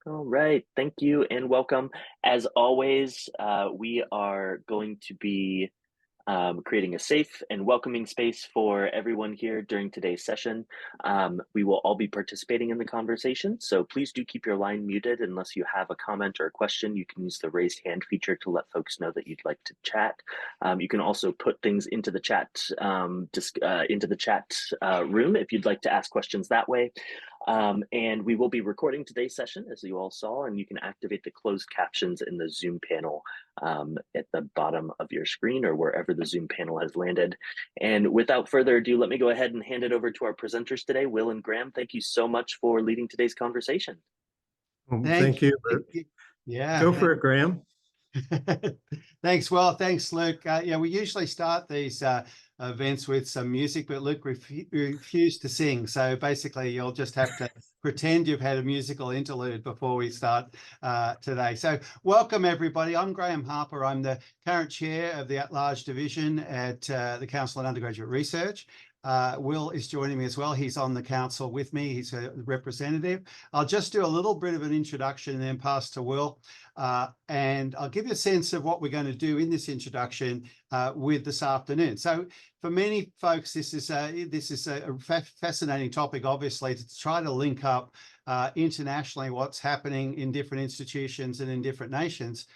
All right, thank you and welcome. As always, we are going to be creating a safe and welcoming space for everyone here during today's session. We will all be participating in the conversation, so please do keep your line muted unless you have a comment or a question. You can use the raised hand feature to let folks know that you'd like to chat. You can also put things into the chat, room if you'd like to ask questions that way. And we will be recording today's session, as you all saw, and you can activate the closed captions in the Zoom panel at the bottom of your screen or wherever the Zoom panel has landed. And without further ado, let me go ahead and hand it over to our presenters today, Will and Graeme. Thank you so much for leading today's conversation. Thank you. Yeah. Go for it, Graeme. Thanks. Well, thanks, Luke. Yeah, we usually start these events with some music, but Luke refused to sing. So basically, you'll just have to pretend you've had a musical interlude before we start today. So welcome, everybody. I'm Graeme Harper. I'm the current chair of the at-large division at the Council on Undergraduate Research. Will is joining me as well. He's on the council with me. He's a representative. I'll just do a little bit of an introduction and then pass to Will. And I'll give you a sense of what we're going to do in this introduction with this afternoon. So for many folks, this is a fascinating topic, obviously, to try to link up internationally what's happening in different institutions and in different nations,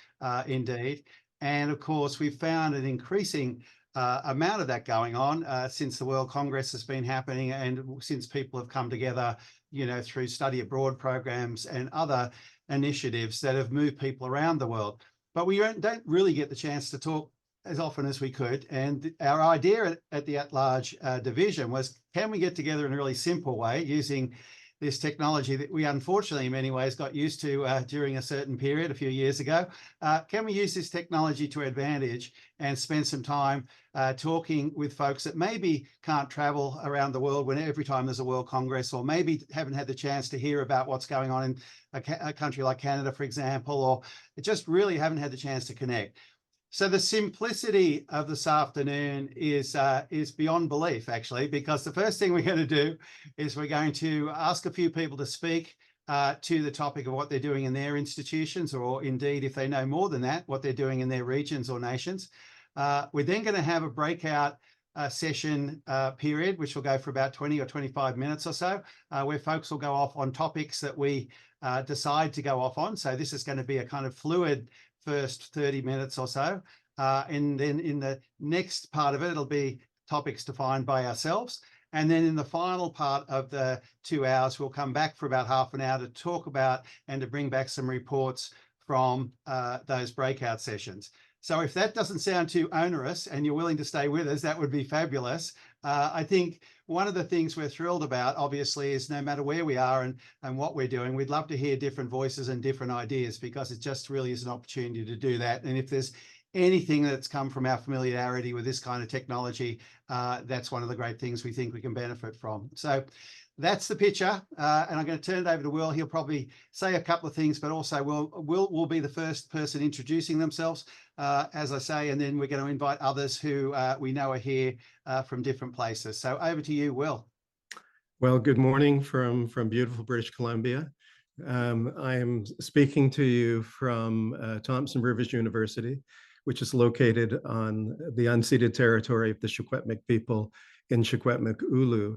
indeed. And of course, we've found an increasing amount of that going on since the World Congress has been happening and since people have come together, through study abroad programs and other initiatives that have moved people around the world. But we don't really get the chance to talk as often as we could. And our idea at the at-large division was, can we get together in a really simple way using this technology that we unfortunately in many ways got used to during a certain period a few years ago? Can we use this technology to advantage and spend some time talking with folks that maybe can't travel around the world every time there's a World Congress, or maybe haven't had the chance to hear about what's going on in a country like Canada, for example, or just really haven't had the chance to connect. So the simplicity of this afternoon is beyond belief, actually, because the first thing we're going to do is we're going to ask a few people to speak to the topic of what they're doing in their institutions, or indeed, if they know more than that, what they're doing in their regions or nations. We're then going to have a breakout session period, which will go for about 20 or 25 minutes or so, where folks will go off on topics that we decide to go off on. So this is going to be a kind of fluid first 30 minutes or so. And then in the next part of it, it'll be topics defined by ourselves. And then in the final part of the 2 hours, we'll come back for about half an hour to talk about and to bring back some reports from those breakout sessions. So if that doesn't sound too onerous and you're willing to stay with us, that would be fabulous. I think one of the things we're thrilled about, obviously, is no matter where we are and what we're doing, we'd love to hear different voices and different ideas, because it just really is an opportunity to do that. And if there's anything that's come from our familiarity with this kind of technology, that's one of the great things we think we can benefit from. So that's the picture, and I'm going to turn it over to Will. He'll probably say a couple of things, but also will be the first person introducing themselves, as I say, and then we're going to invite others who we know are here from different places. So over to you, Will. Well, good morning from beautiful British Columbia. I am speaking to you from Thompson Rivers University, which is located on the unceded territory of the Secwepemc people in Secwepemc-Ulu.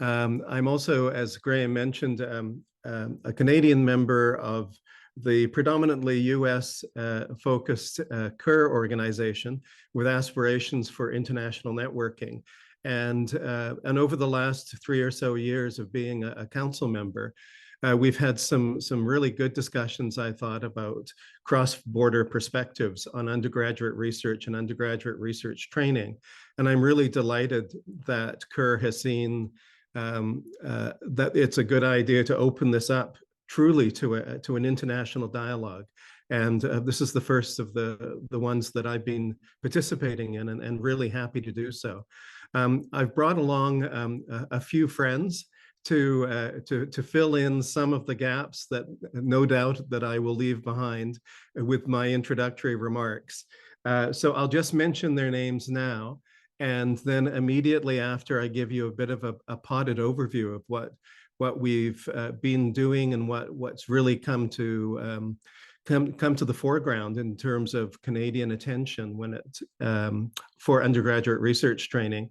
I'm also, as Graeme mentioned, a Canadian member of the predominantly US focused CUR organization with aspirations for international networking. And over the last 3 or so years of being a council member, we've had some really good discussions, I thought, about cross-border perspectives on undergraduate research and undergraduate research training. And I'm really delighted that CUR has seen that it's a good idea to open this up truly to an international dialogue. And this is the first of the ones that I've been participating in, and really happy to do so. I've brought along a few friends to fill in some of the gaps that no doubt that I will leave behind with my introductory remarks. So I'll just mention their names now. And then immediately after, I give you a bit of a potted overview of what what we've been doing and what's really come to the foreground in terms of Canadian attention when it's for undergraduate research training.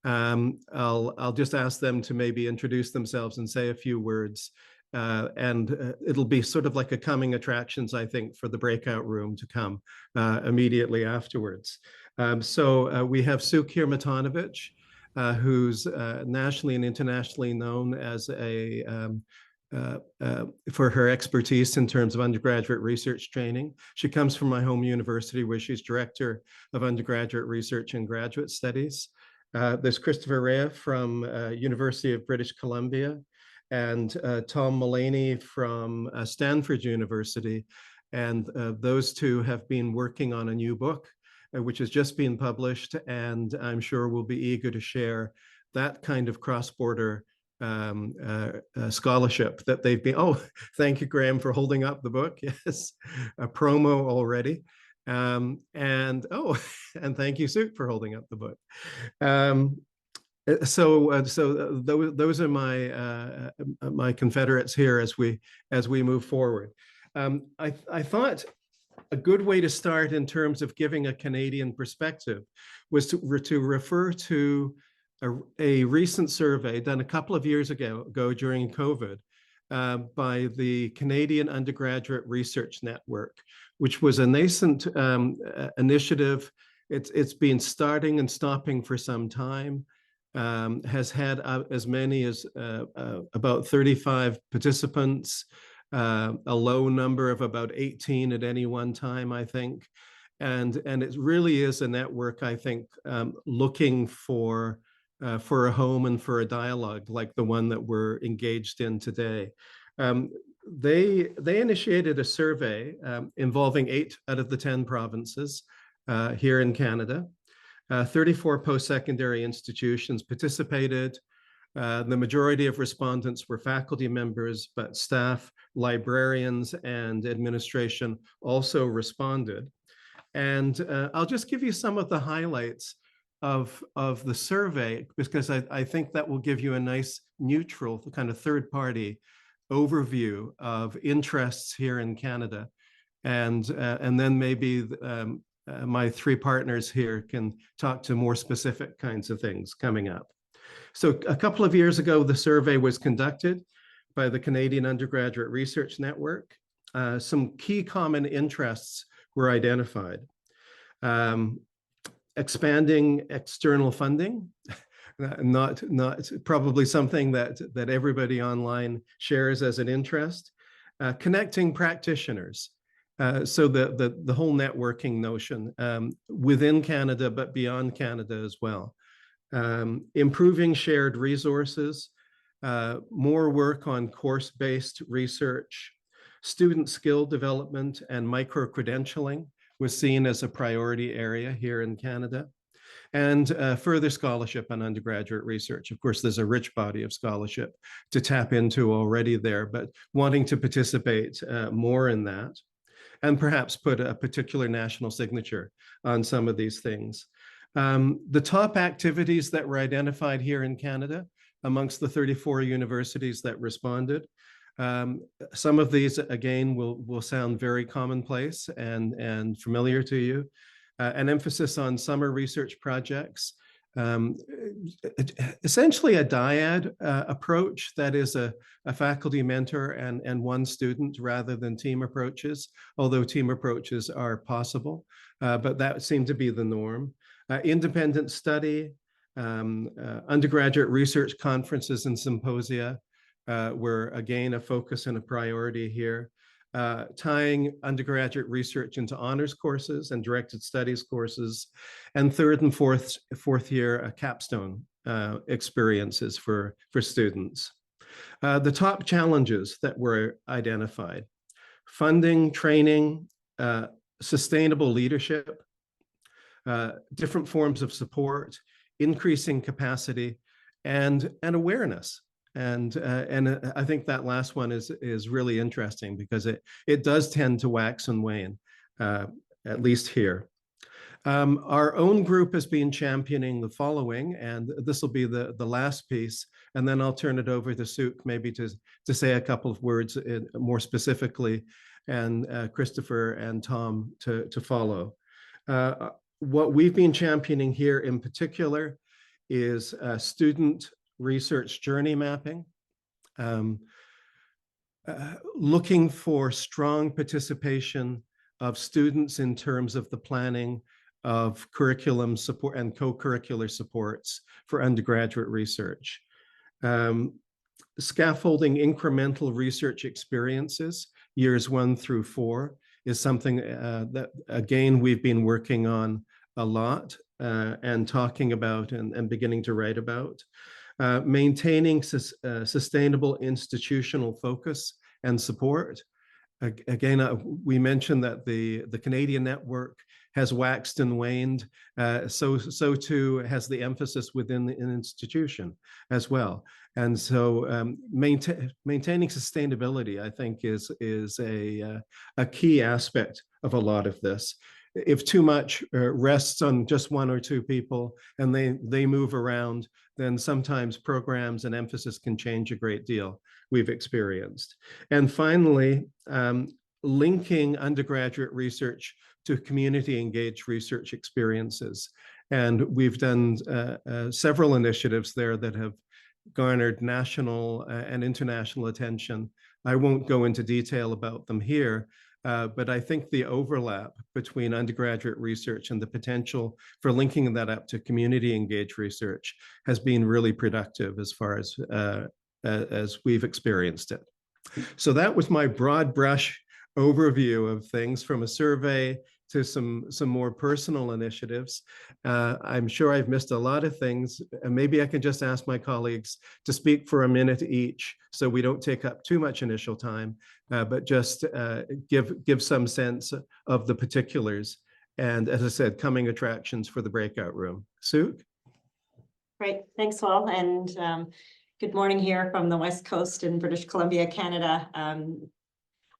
I'll just ask them to maybe introduce themselves and say a few words. It'll be sort of like a coming attractions, I think, for the breakout room to come immediately afterwards. We have Sue Kirmatanovich, who's nationally and internationally known as for her expertise in terms of undergraduate research training. She comes from my home university, where she's director of undergraduate research and graduate studies. There's Christopher Rea from University of British Columbia, and Tom Mullaney from Stanford University. And those two have been working on a new book, which has just been published, and I'm sure we'll be eager to share that kind of cross-border scholarship that they've been. Oh, thank you, Graeme, for holding up the book. Yes, a promo already. And thank you, Sue, for holding up the book. So those are my confederates here as we move forward. I thought a good way to start in terms of giving a Canadian perspective was to refer to a recent survey done a couple of years ago during COVID by the Canadian Undergraduate Research Network, which was a nascent initiative. It's been starting and stopping for some time, has had as many as about 35 participants, a low number of about 18 at any one time, I think. And it really is a network, I think, looking for a home and for a dialogue like the one that we're engaged in today. They initiated a survey involving 8 out of the 10 provinces here in Canada. 34 post-secondary institutions participated. The majority of respondents were faculty members, but staff, librarians, and administration also responded. And I'll just give you some of the highlights of the survey, because I think that will give you a nice neutral kind of third-party overview of interests here in Canada. And then maybe my 3 partners here can talk to more specific kinds of things coming up. So a couple of years ago, the survey was conducted by the Canadian Undergraduate Research Network. Some key common interests were identified. Expanding external funding, not probably something that everybody online shares as an interest. Connecting practitioners, so the whole networking notion within Canada, but beyond Canada as well. Improving shared resources, more work on course-based research, student skill development and micro-credentialing was seen as a priority area here in Canada, and further scholarship on undergraduate research. Of course, there's a rich body of scholarship to tap into already there, but wanting to participate more in that, and perhaps put a particular national signature on some of these things. The top activities that were identified here in Canada amongst the 34 universities that responded. Some of these, again, will sound very commonplace and familiar to you. An emphasis on summer research projects, essentially a dyad approach, that is a faculty mentor and one student rather than team approaches, although team approaches are possible, but that seemed to be the norm. Independent study, undergraduate research conferences and symposia were again a focus and a priority here. Tying undergraduate research into honors courses and directed studies courses, and third and fourth year capstone experiences for students. The top challenges that were identified: funding, training, sustainable leadership, different forms of support, increasing capacity, and awareness. And I think that last one is really interesting because it does tend to wax and wane, at least here. Our own group has been championing the following, and this will be the last piece, and then I'll turn it over to Suk maybe to say a couple of words more specifically, and Christopher and Tom to follow. What we've been championing here in particular is student research journey mapping, looking for strong participation of students in terms of the planning of curriculum support and co-curricular supports for undergraduate research. Scaffolding incremental research experiences, years 1 through 4, is something that, again, we've been working on a lot and talking about and beginning to write about. Maintaining sustainable institutional focus and support. Again, we mentioned that the Canadian network has waxed and waned, so too has the emphasis within an institution as well. And so maintaining sustainability, I think, is a key aspect of a lot of this. If too much rests on just 1 or 2 people and they move around, then sometimes programs and emphasis can change a great deal, we've experienced. And finally, linking undergraduate research to community engaged research experiences. And we've done several initiatives there that have garnered national and international attention. I won't go into detail about them here, but I think the overlap between undergraduate research and the potential for linking that up to community engaged research has been really productive as far as we've experienced it. So that was my broad brush overview of things, from a survey to some more personal initiatives. I'm sure I've missed a lot of things, and maybe I can just ask my colleagues to speak for a minute each so we don't take up too much initial time, but just give some sense of the particulars. And as I said, coming attractions for the breakout room. Suk? Great, thanks, Will, and good morning here from the West Coast in British Columbia, Canada.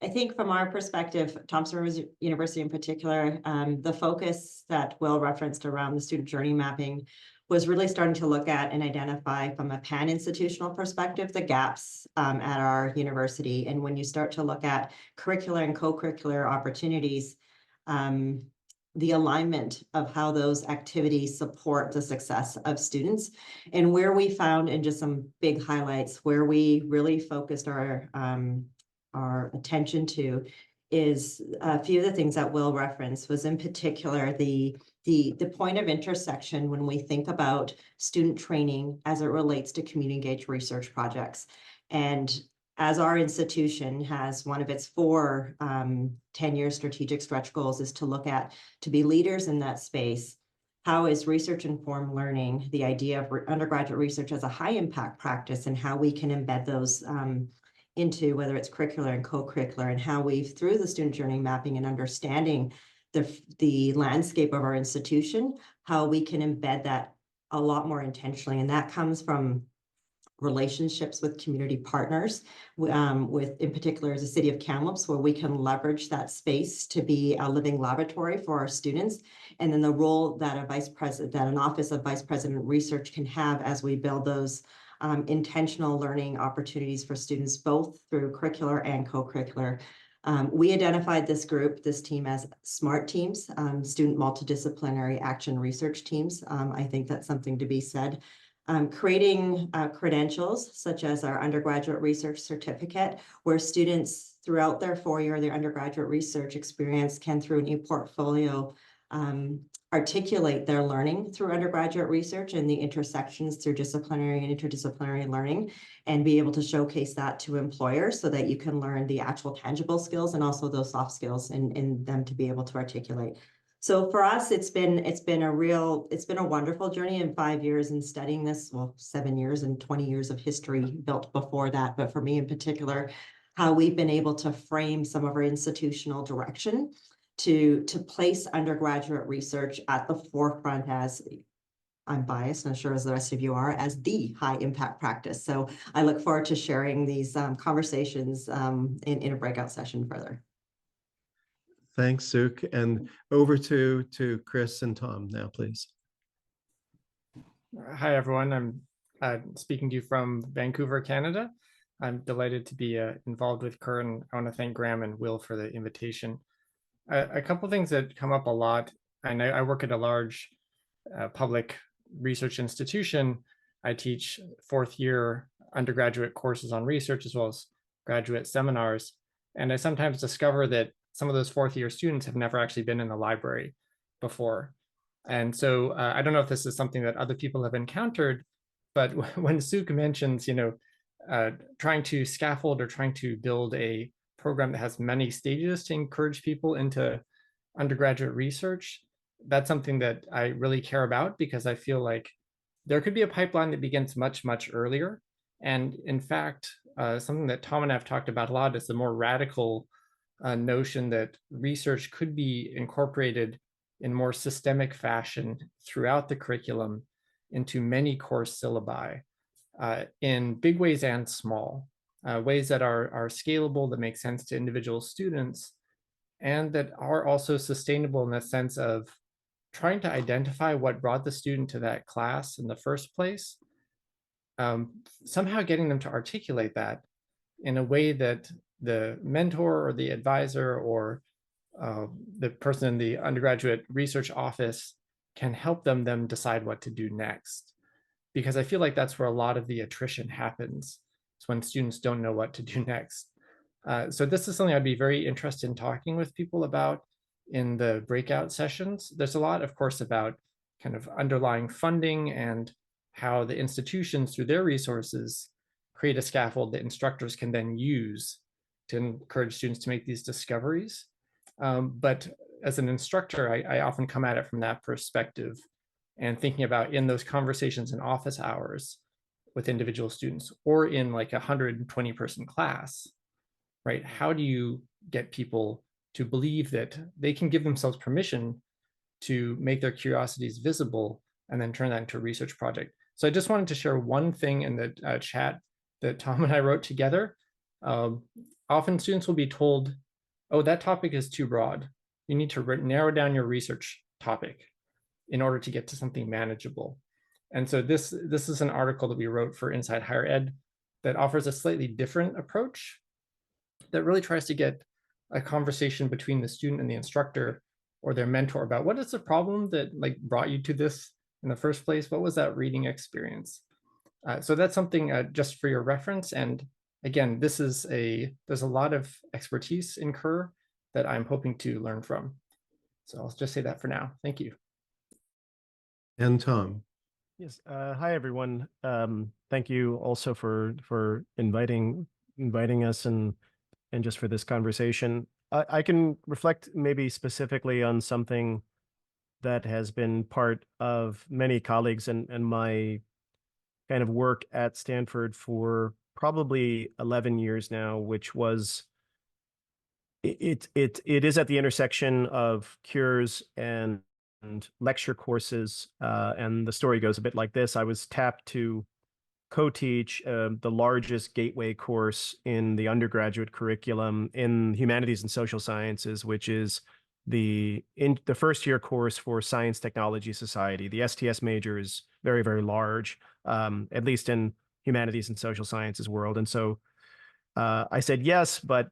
I think from our perspective, Thompson University in particular, the focus that Will referenced around the student journey mapping was really starting to look at and identify from a pan-institutional perspective the gaps at our university. And when you start to look at curricular and co-curricular opportunities, the alignment of how those activities support the success of students, and where we found, in just some big highlights, where we really focused our attention to is a few of the things that Will referenced, was in particular the point of intersection when we think about student training as it relates to community engaged research projects. And as our institution has one of its 4 10-year strategic stretch goals is to be leaders in that space. How is research-informed learning, the idea of undergraduate research as a high impact practice, and how we can embed those into whether it's curricular and co-curricular, and how we've, through the student journey mapping and understanding the landscape of our institution, how we can embed that a lot more intentionally. And that comes from relationships with community partners, with in particular as the City of Kamloops, where we can leverage that space to be a living laboratory for our students, and then the role that an Office of Vice President Research can have as we build those intentional learning opportunities for students, both through curricular and co-curricular. We identified this team as SMART teams, student multidisciplinary action research teams. I think that's something to be said. Creating credentials such as our undergraduate research certificate, where students throughout their 4-year, their undergraduate research experience can, through an e-portfolio, articulate their learning through undergraduate research and the intersections through disciplinary and interdisciplinary learning, and be able to showcase that to employers so that you can learn the actual tangible skills and also those soft skills in them to be able to articulate. So for us, it's been a wonderful journey in 5 years in studying this, well, 7 years and 20 years of history built before that. But for me in particular, how we've been able to frame some of our institutional direction to place undergraduate research at the forefront, as I'm biased, and I'm sure as the rest of you are, as the high impact practice. So I look forward to sharing these conversations in a breakout session further. Thanks, Suk. And over to Chris and Tom now, please. Hi, everyone. I'm speaking to you from Vancouver, Canada. I'm delighted to be involved with KUR, and I want to thank Graeme and Will for the invitation. A couple things that come up a lot, and I work at a large public research institution. I teach fourth year undergraduate courses on research as well as graduate seminars. And I sometimes discover that some of those fourth year students have never actually been in the library before. And so I don't know if this is something that other people have encountered, but when Suk mentions, trying to scaffold or trying to build a program that has many stages to encourage people into undergraduate research, that's something that I really care about, because I feel like there could be a pipeline that begins much, much earlier. And in fact, something that Tom and I have talked about a lot is the more radical notion that research could be incorporated in more systemic fashion throughout the curriculum into many course syllabi in big ways and small, ways that are scalable, that make sense to individual students, and that are also sustainable in the sense of trying to identify what brought the student to that class in the first place, somehow getting them to articulate that in a way that the mentor or the advisor or the person in the undergraduate research office can help them decide what to do next. Because I feel like that's where a lot of the attrition happens. It's when students don't know what to do next. So this is something I'd be very interested in talking with people about in the breakout sessions. There's a lot, of course, about kind of underlying funding and how the institutions, through their resources, create a scaffold that instructors can then use to encourage students to make these discoveries. But as an instructor, I often come at it from that perspective and thinking about in those conversations in office hours with individual students or in like a 120-person class, right? How do you get people to believe that they can give themselves permission to make their curiosities visible and then turn that into a research project? So I just wanted to share one thing in the chat that Tom and I wrote together. Often students will be told, oh, that topic is too broad. You need to narrow down your research topic in order to get to something manageable. And so this is an article that we wrote for Inside Higher Ed that offers a slightly different approach that really tries to get a conversation between the student and the instructor or their mentor about what is the problem that like brought you to this in the first place? What was that reading experience? So that's something just for your reference. And again, there's a lot of expertise in KUR that I'm hoping to learn from. So I'll just say that for now. Thank you. And Tom. Yes. Hi, everyone. Thank you also for inviting us and just for this conversation. I can reflect maybe specifically on something that has been part of many colleagues and my kind of work at Stanford for probably 11 years now, which was it is at the intersection of cures and lecture courses. And the story goes a bit like this. I was tapped to co-teach the largest gateway course in the undergraduate curriculum in humanities and social sciences, which is the first year course for Science Technology Society. The STS major is very, very large, at least in humanities and social sciences world. And so I said yes, but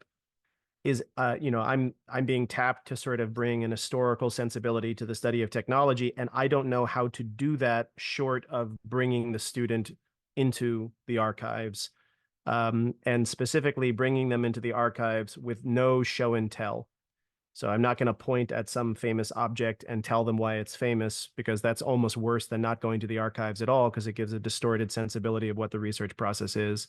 I'm being tapped to sort of bring an historical sensibility to the study of technology, and I don't know how to do that short of bringing the student into the archives, and specifically bringing them into the archives with no show and tell. So I'm not going to point at some famous object and tell them why it's famous, because that's almost worse than not going to the archives at all, because it gives a distorted sensibility of what the research process is.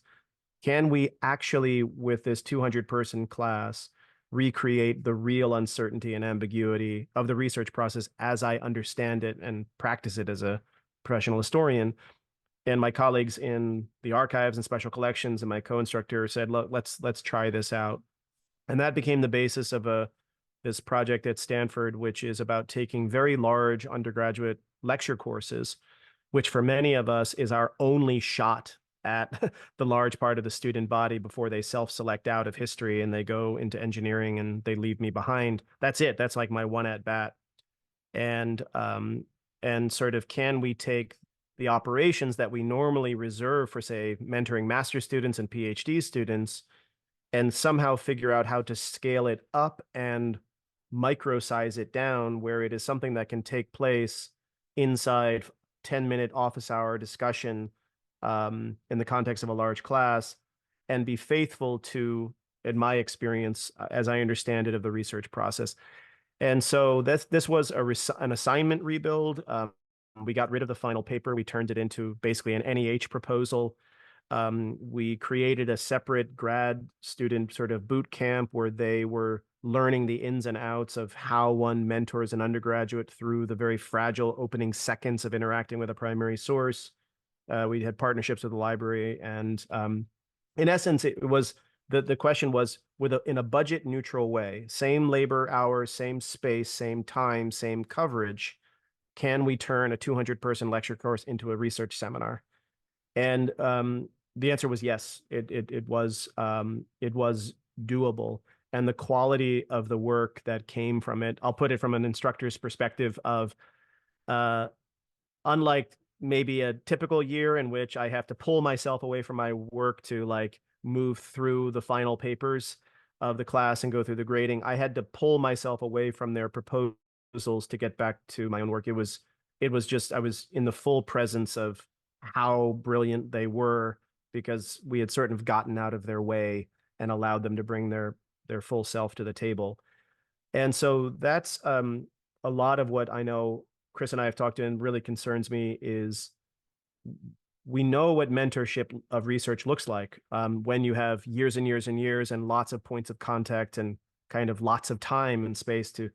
Can we actually, with this 200-person class, recreate the real uncertainty and ambiguity of the research process as I understand it and practice it as a professional historian? And my colleagues in the archives and special collections and my co-instructor said, look, let's try this out. And that became the basis of this project at Stanford, which is about taking very large undergraduate lecture courses, which for many of us is our only shot at the large part of the student body before they self-select out of history and they go into engineering and they leave me behind. That's it. That's like my one at bat. And sort of, can we take the operations that we normally reserve for, say, mentoring master students and PhD students and somehow figure out how to scale it up and micro-size it down where it is something that can take place inside 10-minute office hour discussion in the context of a large class, and be faithful to, in my experience, as I understand it, of the research process. And so this was an assignment rebuild. We got rid of the final paper. We turned it into basically an NEH proposal. We created a separate grad student sort of boot camp where they were learning the ins and outs of how one mentors an undergraduate through the very fragile opening seconds of interacting with a primary source. We had partnerships with the library, and in essence, it was the question was, in a budget neutral way, same labor hours, same space, same time, same coverage, can we turn a 200-person lecture course into a research seminar? And the answer was yes. It was doable, and the quality of the work that came from it, I'll put it from an instructor's perspective of, unlike maybe a typical year in which I have to pull myself away from my work to like move through the final papers of the class and go through the grading, I had to pull myself away from their proposals to get back to my own work. It was just, I was in the full presence of how brilliant they were, because we had sort of gotten out of their way and allowed them to bring their full self to the table. And so that's a lot of what I know Chris and I have talked to, and really concerns me, is we know what mentorship of research looks like when you have years and years and years and lots of points of contact and kind of lots of time and space to,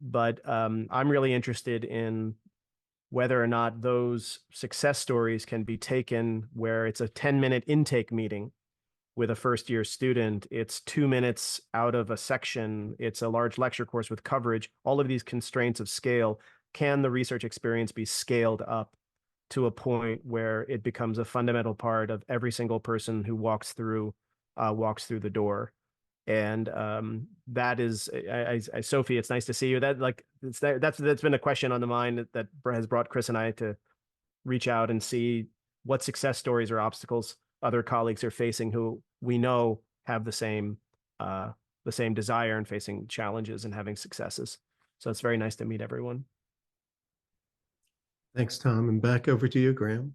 but I'm really interested in whether or not those success stories can be taken where it's a 10-minute intake meeting with a first-year student, it's 2 minutes out of a section, it's a large lecture course with coverage, all of these constraints of scale. Can the research experience be scaled up to a point where it becomes a fundamental part of every single person who walks through the door? And that is, Sophie, it's nice to see you. That's been a question on the mind that has brought Chris and I to reach out and see what success stories or obstacles other colleagues are facing who we know have the same desire and facing challenges and having successes. So it's very nice to meet everyone. Thanks, Tom. And back over to you, Graeme.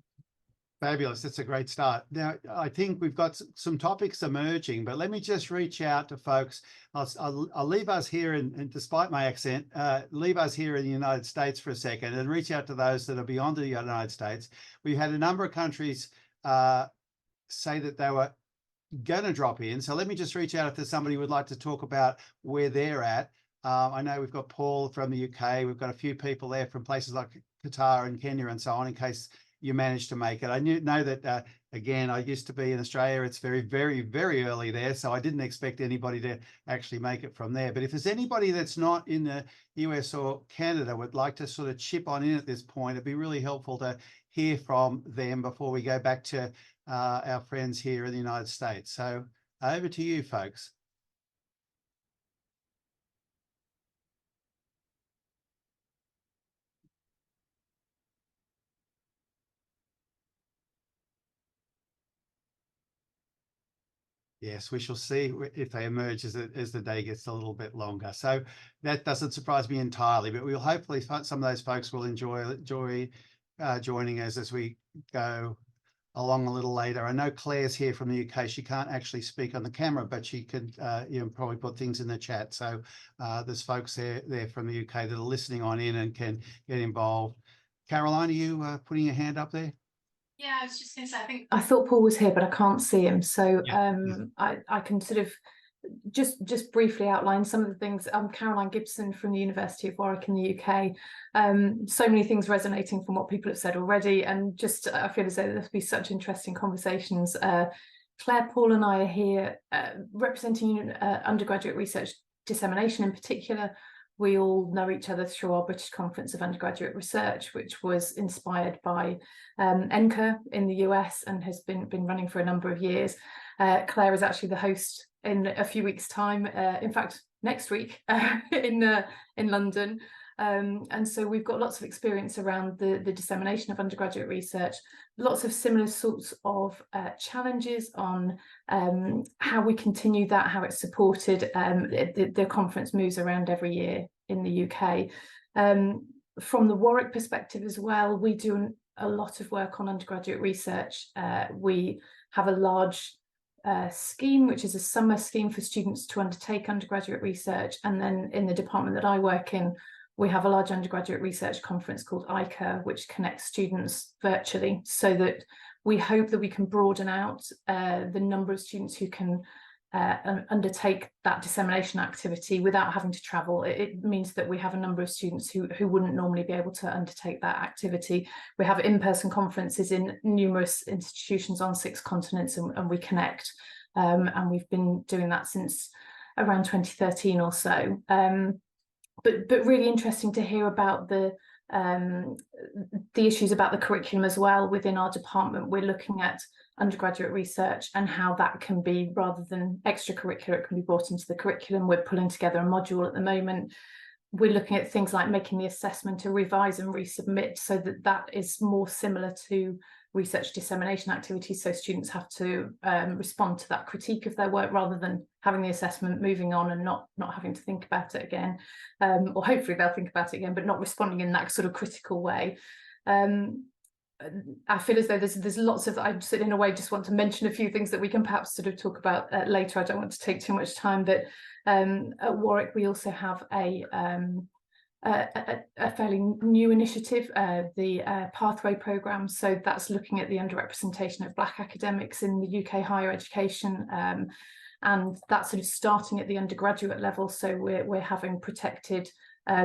Fabulous. That's a great start. Now, I think we've got some topics emerging, but let me just reach out to folks. I'll leave us here, and despite my accent, leave us here in the United States for a second and reach out to those that are beyond the United States. We've had a number of countries say that they were going to drop in. So let me just reach out if there's somebody who would like to talk about where they're at. I know we've got Paul from the UK. We've got a few people there from places like Qatar and Kenya and so on, in case you managed to make it. I know that, again, I used to be in Australia. It's very, very, very early there. So I didn't expect anybody to actually make it from there. But if there's anybody that's not in the US or Canada would like to sort of chip on in at this point, it'd be really helpful to hear from them before we go back to our friends here in the United States. So over to you, folks. Yes, we shall see if they emerge as the day gets a little bit longer. So that doesn't surprise me entirely, but we'll hopefully find some of those folks will enjoy joining us as we go along a little later. I know Claire's here from the UK. She can't actually speak on the camera, but she could probably put things in the chat. So there's folks there from the UK that are listening on in and can get involved. Caroline, are you putting your hand up there? Yeah, I was just going to say, I thought Paul was here, but I can't see him. So I can sort of just briefly outline some of the things. I'm Caroline Gibson from the University of Warwick in the UK. So many things resonating from what people have said already. And just, I feel as though there'll be such interesting conversations. Claire, Paul and I are here representing undergraduate research dissemination in particular. we all know each other through our British Conference of Undergraduate Research, which was inspired by NCA in the US and has been running for a number of years. Claire is actually the host in a few weeks' time, in fact, next week in London. And so we've got lots of experience around the dissemination of undergraduate research, lots of similar sorts of challenges on how we continue that, how it's supported. The conference moves around every year in the UK. From the Warwick perspective as well, we do a lot of work on undergraduate research. We have a large scheme, which is a summer scheme for students to undertake undergraduate research. And then in the department that I work in, we have a large undergraduate research conference called ICA, which connects students virtually, so that we hope that we can broaden out the number of students who can undertake that dissemination activity without having to travel. It means that we have a number of students who wouldn't normally be able to undertake that activity. We have in-person conferences in numerous institutions on 6 continents, and we connect. And we've been doing that since around 2013 or so. But really interesting to hear about the issues about the curriculum as well. Within our department, we're looking at undergraduate research and how that can be, rather than extracurricular, it can be brought into the curriculum. We're pulling together a module at the moment. We're looking at things like making the assessment a revise and resubmit, so that that is more similar to research dissemination activities. So students have to respond to that critique of their work rather than having the assessment, moving on and not having to think about it again. Or hopefully they'll think about it again, but not responding in that sort of critical way. I feel as though there's lots of, I in a way just want to mention a few things that we can perhaps sort of talk about later. I don't want to take too much time, but at Warwick we also have a fairly new initiative, the Pathway programme. So that's looking at the underrepresentation of Black academics in the UK higher education, and that's sort of starting at the undergraduate level. So we're having protected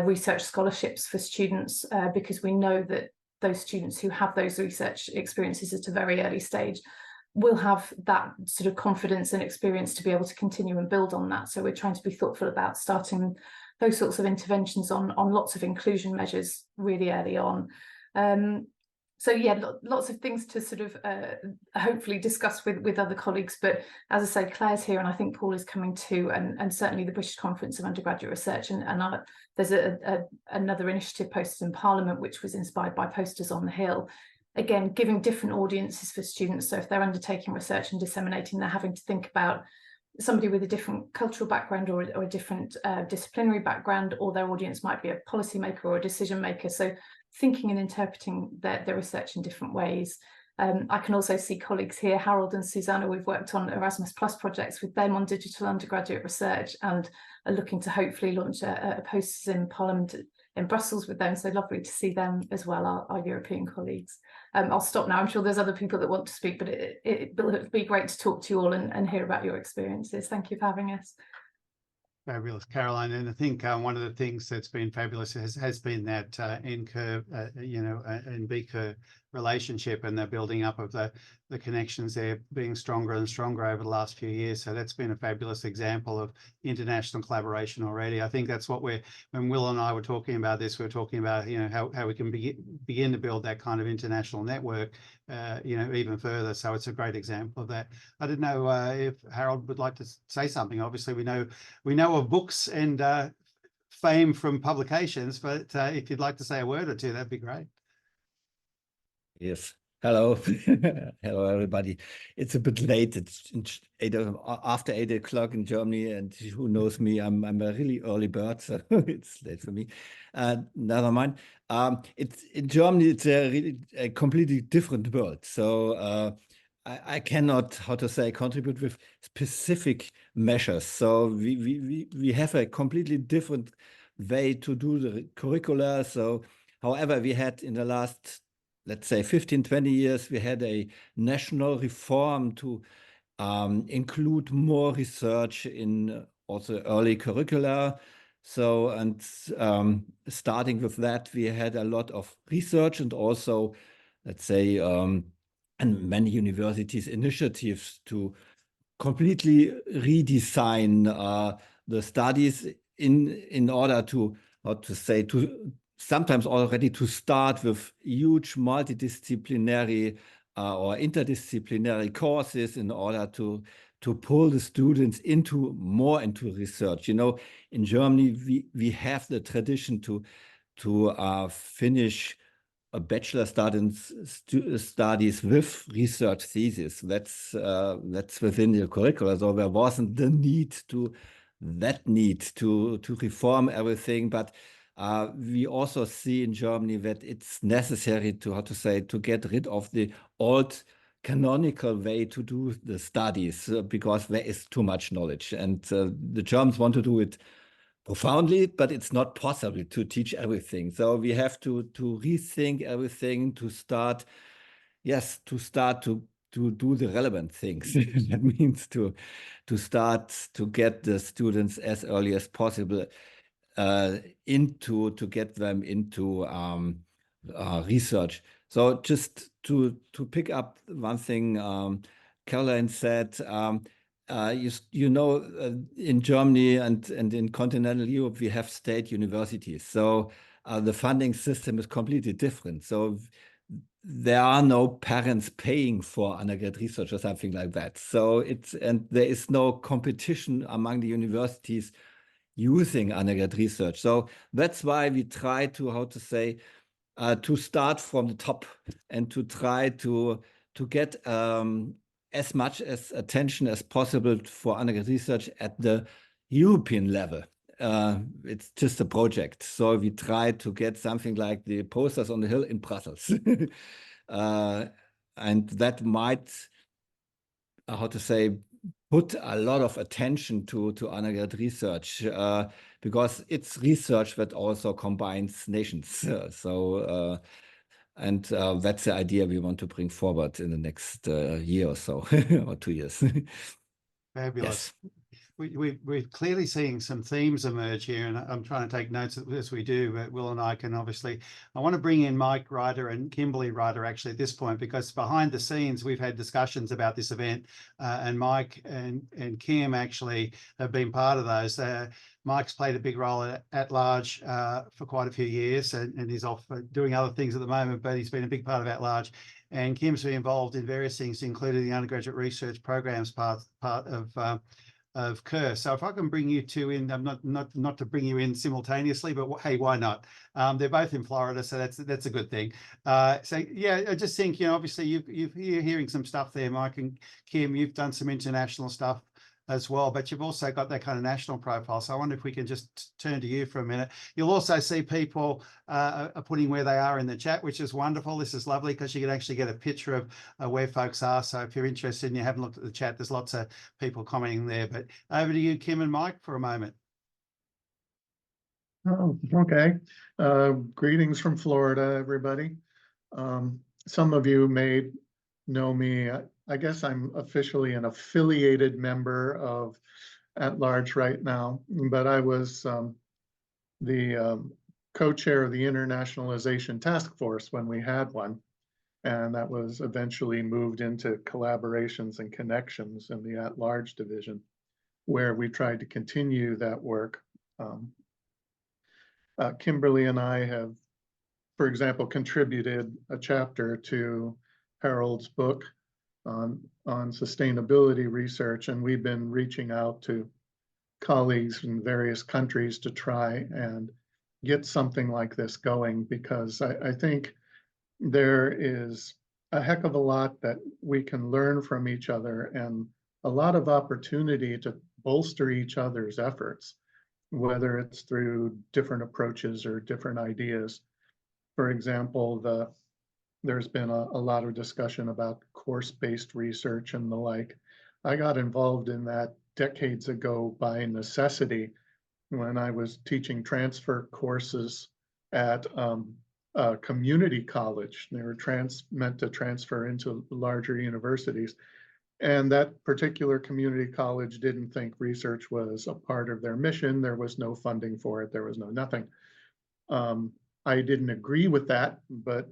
research scholarships for students because we know that those students who have those research experiences at a very early stage will have that sort of confidence and experience to be able to continue and build on that. So we're trying to be thoughtful about starting those sorts of interventions on lots of inclusion measures really early on. So yeah, lots of things to sort of hopefully discuss with other colleagues. But as I say, Claire's here and I think Paul is coming too, and certainly the British Conference of Undergraduate Research. And there's another initiative, Posters in Parliament, which was inspired by Posters on the Hill. Again, giving different audiences for students. So if they're undertaking research and disseminating, they're having to think about somebody with a different cultural background or a different disciplinary background, or their audience might be a policymaker or a decision maker. So thinking and interpreting their research in different ways. I can also see colleagues here, Harold and Susanna, we've worked on Erasmus Plus projects with them on digital undergraduate research and are looking to hopefully launch a Posters in Parliament in Brussels with them. So lovely to see them as well, our European colleagues. I'll stop now. I'm sure there's other people that want to speak, but it'll be great to talk to you all and hear about your experiences. Thank you for having us. Fabulous, Caroline. And I think one of the things that's been fabulous has been that NCUR, and BCUR relationship and the building up of the connections there being stronger and stronger over the last few years. So that's been a fabulous example of international collaboration already. I think that's what when Will and I were talking about this, we were talking about, how we can begin to build that kind of international network, even further. So it's a great example of that. I didn't know if Harold would like to say something. Obviously, we know of books and fame from publications, but if you'd like to say a word or two, that'd be great. Yes. Hello. Hello, everybody. It's a bit late. It's after 8 o'clock in Germany, and who knows me, I'm a really early bird, so it's late for me. Never mind. It's in Germany, it's a completely different world. So I cannot, contribute with specific measures. So we have a completely different way to do the curricula. So however, we had in the last, let's say 15, 20 years, we had a national reform to include more research in also early curricula. So, and starting with that, we had a lot of research and also, let's say, and many universities initiatives to completely redesign the studies in order to, how to say, to sometimes already to start with huge multidisciplinary or interdisciplinary courses in order to pull the students into more into research. You know, in Germany, we have the tradition to finish a bachelor studies with research thesis. That's within the curricula. So there wasn't the need to reform everything, but we also see in Germany that it's necessary to, how to say, to get rid of the old canonical way to do the studies because there is too much knowledge, and the Germans want to do it profoundly, but it's not possible to teach everything. So we have to rethink everything, to start to do the relevant things. That means to start to get the students as early as possible to get them into research. So just to pick up one thing Caroline said, you know, in Germany and in continental Europe, we have state universities. So the funding system is completely different. So there are no parents paying for undergrad research or something like that. So there is no competition among the universities using undergrad research. So that's why we try to, how to say, to start from the top and to try to get as much as attention as possible for undergrad research at the European level. It's just a project. So we try to get something like the posters on the hill in Brussels. And that might, how to say, put a lot of attention to undergrad research because it's research that also combines nations. And that's the idea we want to bring forward in the next year or so, or 2 years. Fabulous. Yes. We're clearly seeing some themes emerge here, and I'm trying to take notes as we do, but Will and I can obviously, I want to bring in Mike Ryder and Kimberly Ryder actually at this point, because behind the scenes, we've had discussions about this event and Mike and Kim actually have been part of those. Mike's played a big role at large for quite a few years, and he's off doing other things at the moment, but he's been a big part of at large. And Kim's been involved in various things, including the undergraduate research programs part of KER. So if I can bring you two in, not to bring you in simultaneously, but hey, why not? They're both in Florida, so that's a good thing. So yeah, I just think, you know, obviously you're hearing some stuff there, Mike and Kim. You've done some international stuff as well, but you've also got that kind of national profile. So I wonder if we can just turn to you for a minute. You'll also see people are putting where they are in the chat, which is wonderful. This is lovely because you can actually get a picture of where folks are. So if you're interested and you haven't looked at the chat, there's lots of people commenting there. But over to you, Kim and Mike, for a moment. Oh, okay. Greetings from Florida, everybody. Some of you may know me. I guess I'm officially an affiliated member of At Large right now, but I was the co-chair of the Internationalization Task Force when we had one, and that was eventually moved into Collaborations and Connections in the At Large division, where we tried to continue that work. Kimberly and I have, for example, contributed a chapter to Harold's book on sustainability research, and we've been reaching out to colleagues in various countries to try and get something like this going, because I think there is a heck of a lot that we can learn from each other and a lot of opportunity to bolster each other's efforts, whether it's through different approaches or different ideas. For example, there's been a lot of discussion about course-based research and the like. I got involved in that decades ago by necessity when I was teaching transfer courses at a community college. They were meant to transfer into larger universities. And that particular community college didn't think research was a part of their mission. There was no funding for it. There was nothing. I didn't agree with that, but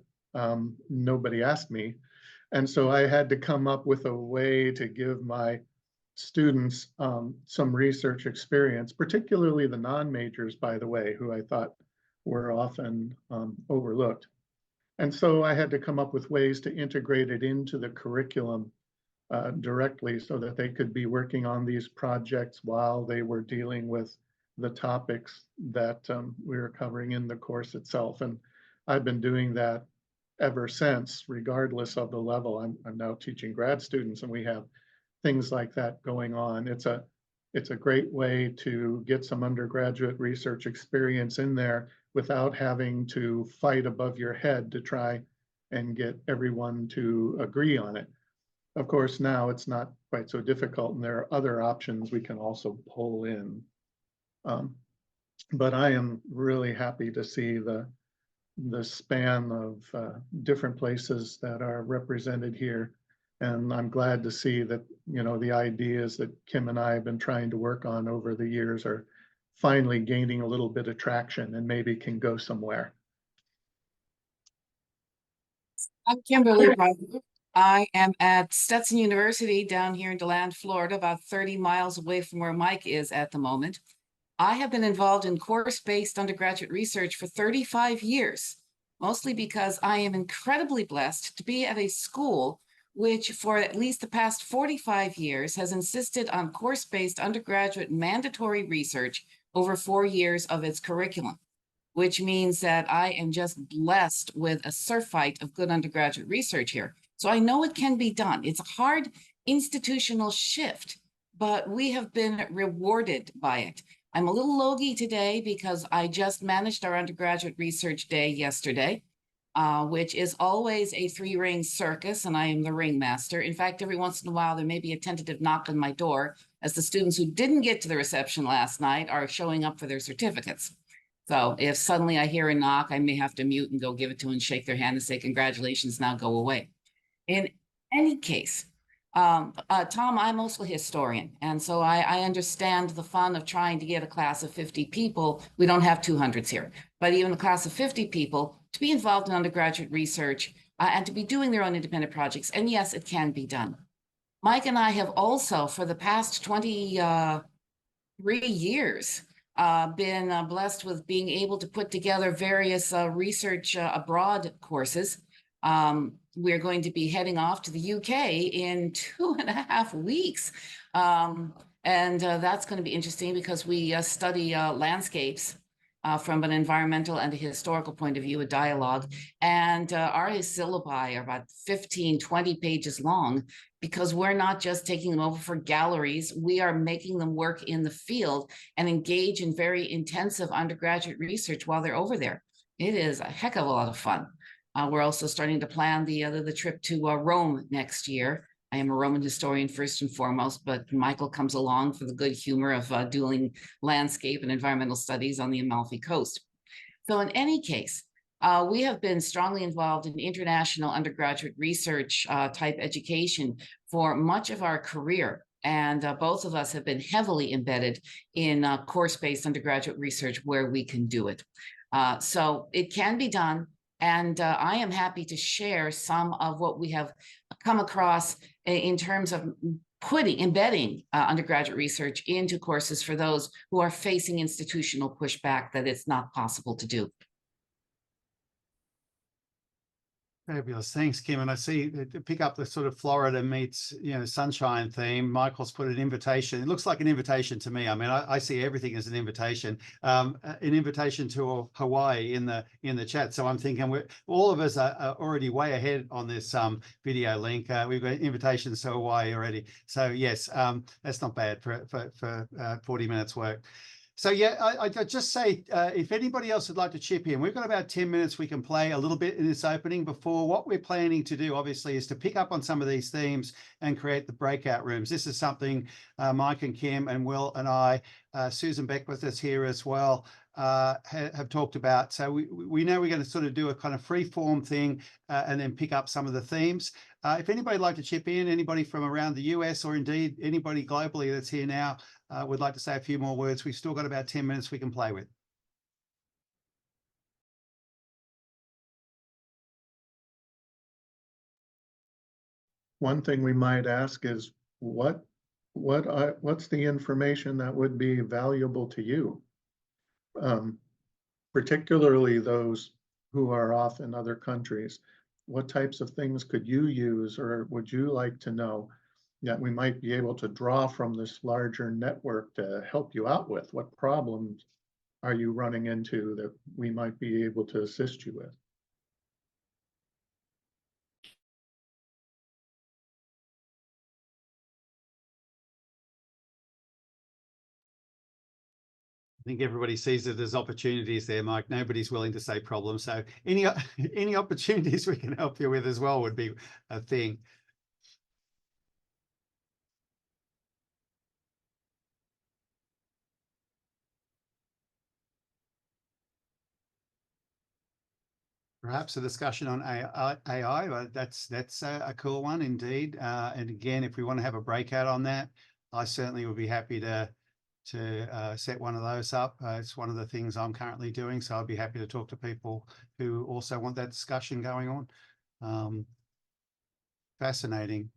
nobody asked me. And so I had to come up with a way to give my students some research experience, particularly the non-majors, by the way, who I thought were often overlooked. And so I had to come up with ways to integrate it into the curriculum directly so that they could be working on these projects while they were dealing with the topics that we were covering in the course itself. And I've been doing that ever since, regardless of the level. I'm now teaching grad students, and we have things like that going on. It's a great way to get some undergraduate research experience in there without having to fight above your head to try and get everyone to agree on it. Of course, now it's not quite so difficult, and there are other options we can also pull in. But I am really happy to see the span of different places that are represented here. And I'm glad to see that, you know, the ideas that Kim and I have been trying to work on over the years are finally gaining a little bit of traction and maybe can go somewhere. I'm Kimberly Ryder. I am at Stetson University down here in DeLand, Florida, about 30 miles away from where Mike is at the moment. I have been involved in course-based undergraduate research for 35 years, mostly because I am incredibly blessed to be at a school which for at least the past 45 years has insisted on course-based undergraduate mandatory research over 4 years of its curriculum, which means that I am just blessed with a surfeit of good undergraduate research here. So I know it can be done. It's a hard institutional shift, but we have been rewarded by it. I'm a little logy today because I just managed our undergraduate research day yesterday, which is always a 3-ring circus, and I am the ringmaster. In fact, every once in a while, there may be a tentative knock on my door as the students who didn't get to the reception last night are showing up for their certificates. So if suddenly I hear a knock, I may have to mute and go give it to them and shake their hand and say, congratulations, now go away. In any case, Tom, I'm also a historian. And so I understand the fun of trying to get a class of 50 people. We don't have 200s here, but even a class of 50 people to be involved in undergraduate research and to be doing their own independent projects. And yes, it can be done. Mike and I have also, for the past 23 years, been blessed with being able to put together various research abroad courses. We're going to be heading off to the UK in 2.5 weeks. And that's going to be interesting because we study landscapes from an environmental and a historical point of view, a dialogue. And our syllabi are about 15, 20 pages long because we're not just taking them over for galleries. We are making them work in the field and engage in very intensive undergraduate research while they're over there. It is a heck of a lot of fun. We're also starting to plan the trip to Rome next year. I am a Roman historian first and foremost, but Michael comes along for the good humor of doing landscape and environmental studies on the Amalfi Coast. So in any case, we have been strongly involved in international undergraduate research type education for much of our career. And both of us have been heavily embedded in course-based undergraduate research where we can do it. So it can be done. And I am happy to share some of what we have come across in terms of embedding undergraduate research into courses for those who are facing institutional pushback that it's not possible to do. Fabulous. Thanks, Kim. And I see to pick up the sort of Florida meets, sunshine theme, Michael's put an invitation. It looks like an invitation to me. I mean, I see everything as an invitation to Hawaii in the chat. So I'm thinking all of us are already way ahead on this video link. We've got invitations to Hawaii already. So yes, that's not bad for 40 minutes work. So yeah, I just say, if anybody else would like to chip in, we've got about 10 minutes we can play a little bit in this opening before. What we're planning to do, obviously, is to pick up on some of these themes and create the breakout rooms. This is something Mike and Kim and Will and I, Susan Beck with us here as well, have talked about. So we know we're going to sort of do a kind of free form thing and then pick up some of the themes. If anybody would like to chip in, anybody from around the US or indeed anybody globally that's here now would like to say a few more words, we've still got about 10 minutes we can play with. One thing we might ask is, what what's the information that would be valuable to you? Particularly those who are off in other countries. What types of things could you use or would you like to know that we might be able to draw from this larger network to help you out with? What problems are you running into that we might be able to assist you with? I think everybody sees it as opportunities there, Mike. Nobody's willing to say problems. So any opportunities we can help you with as well would be a thing. Perhaps a discussion on AI, but that's a cool one indeed. And again, if we want to have a breakout on that, I certainly would be happy to set one of those up. It's one of the things I'm currently doing, so I'd be happy to talk to people who also want that discussion going on. Fascinating.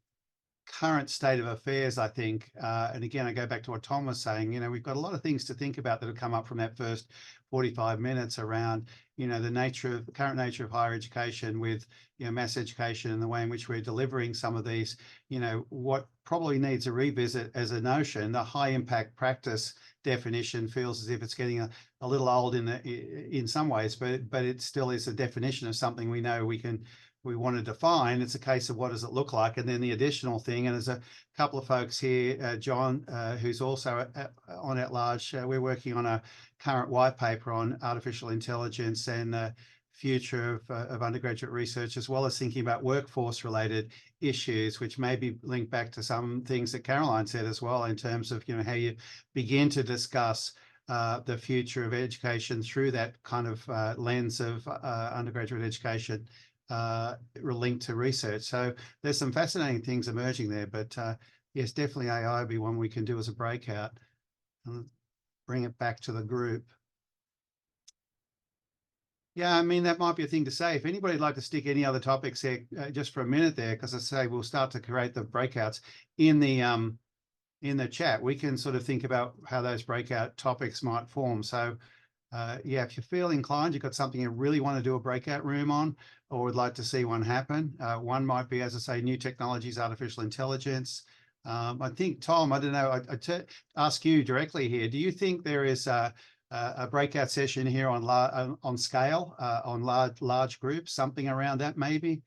Current state of affairs, I think, and again, I go back to what Tom was saying, we've got a lot of things to think about that have come up from that first 45 minutes around, the current nature of higher education with, mass education and the way in which we're delivering some of these, what probably needs a revisit as a notion, the high impact practice definition feels as if it's getting a little old in some ways, but it still is a definition of something we know we want to define. It's a case of what does it look like? And then the additional thing, and there's a couple of folks here, John, who's also on at large, we're working on a current white paper on artificial intelligence and the future of undergraduate research, as well as thinking about workforce related issues, which may be linked back to some things that Caroline said as well, in terms of, how you begin to discuss the future of education through that kind of lens of undergraduate education linked to research. So there's some fascinating things emerging there, but yes, definitely AI would be one we can do as a breakout and bring it back to the group. Yeah, I mean, that might be a thing to say. If anybody'd like to stick any other topics here just for a minute there, because I say we'll start to create the breakouts in the chat. We can sort of think about how those breakout topics might form. So yeah, if you feel inclined, you've got something you really want to do a breakout room on, or would like to see one happen. One might be, as I say, new technologies, artificial intelligence. I think, Tom, I don't know, I ask you directly here. Do you think there is a breakout session here on scale, on large groups, something around that maybe?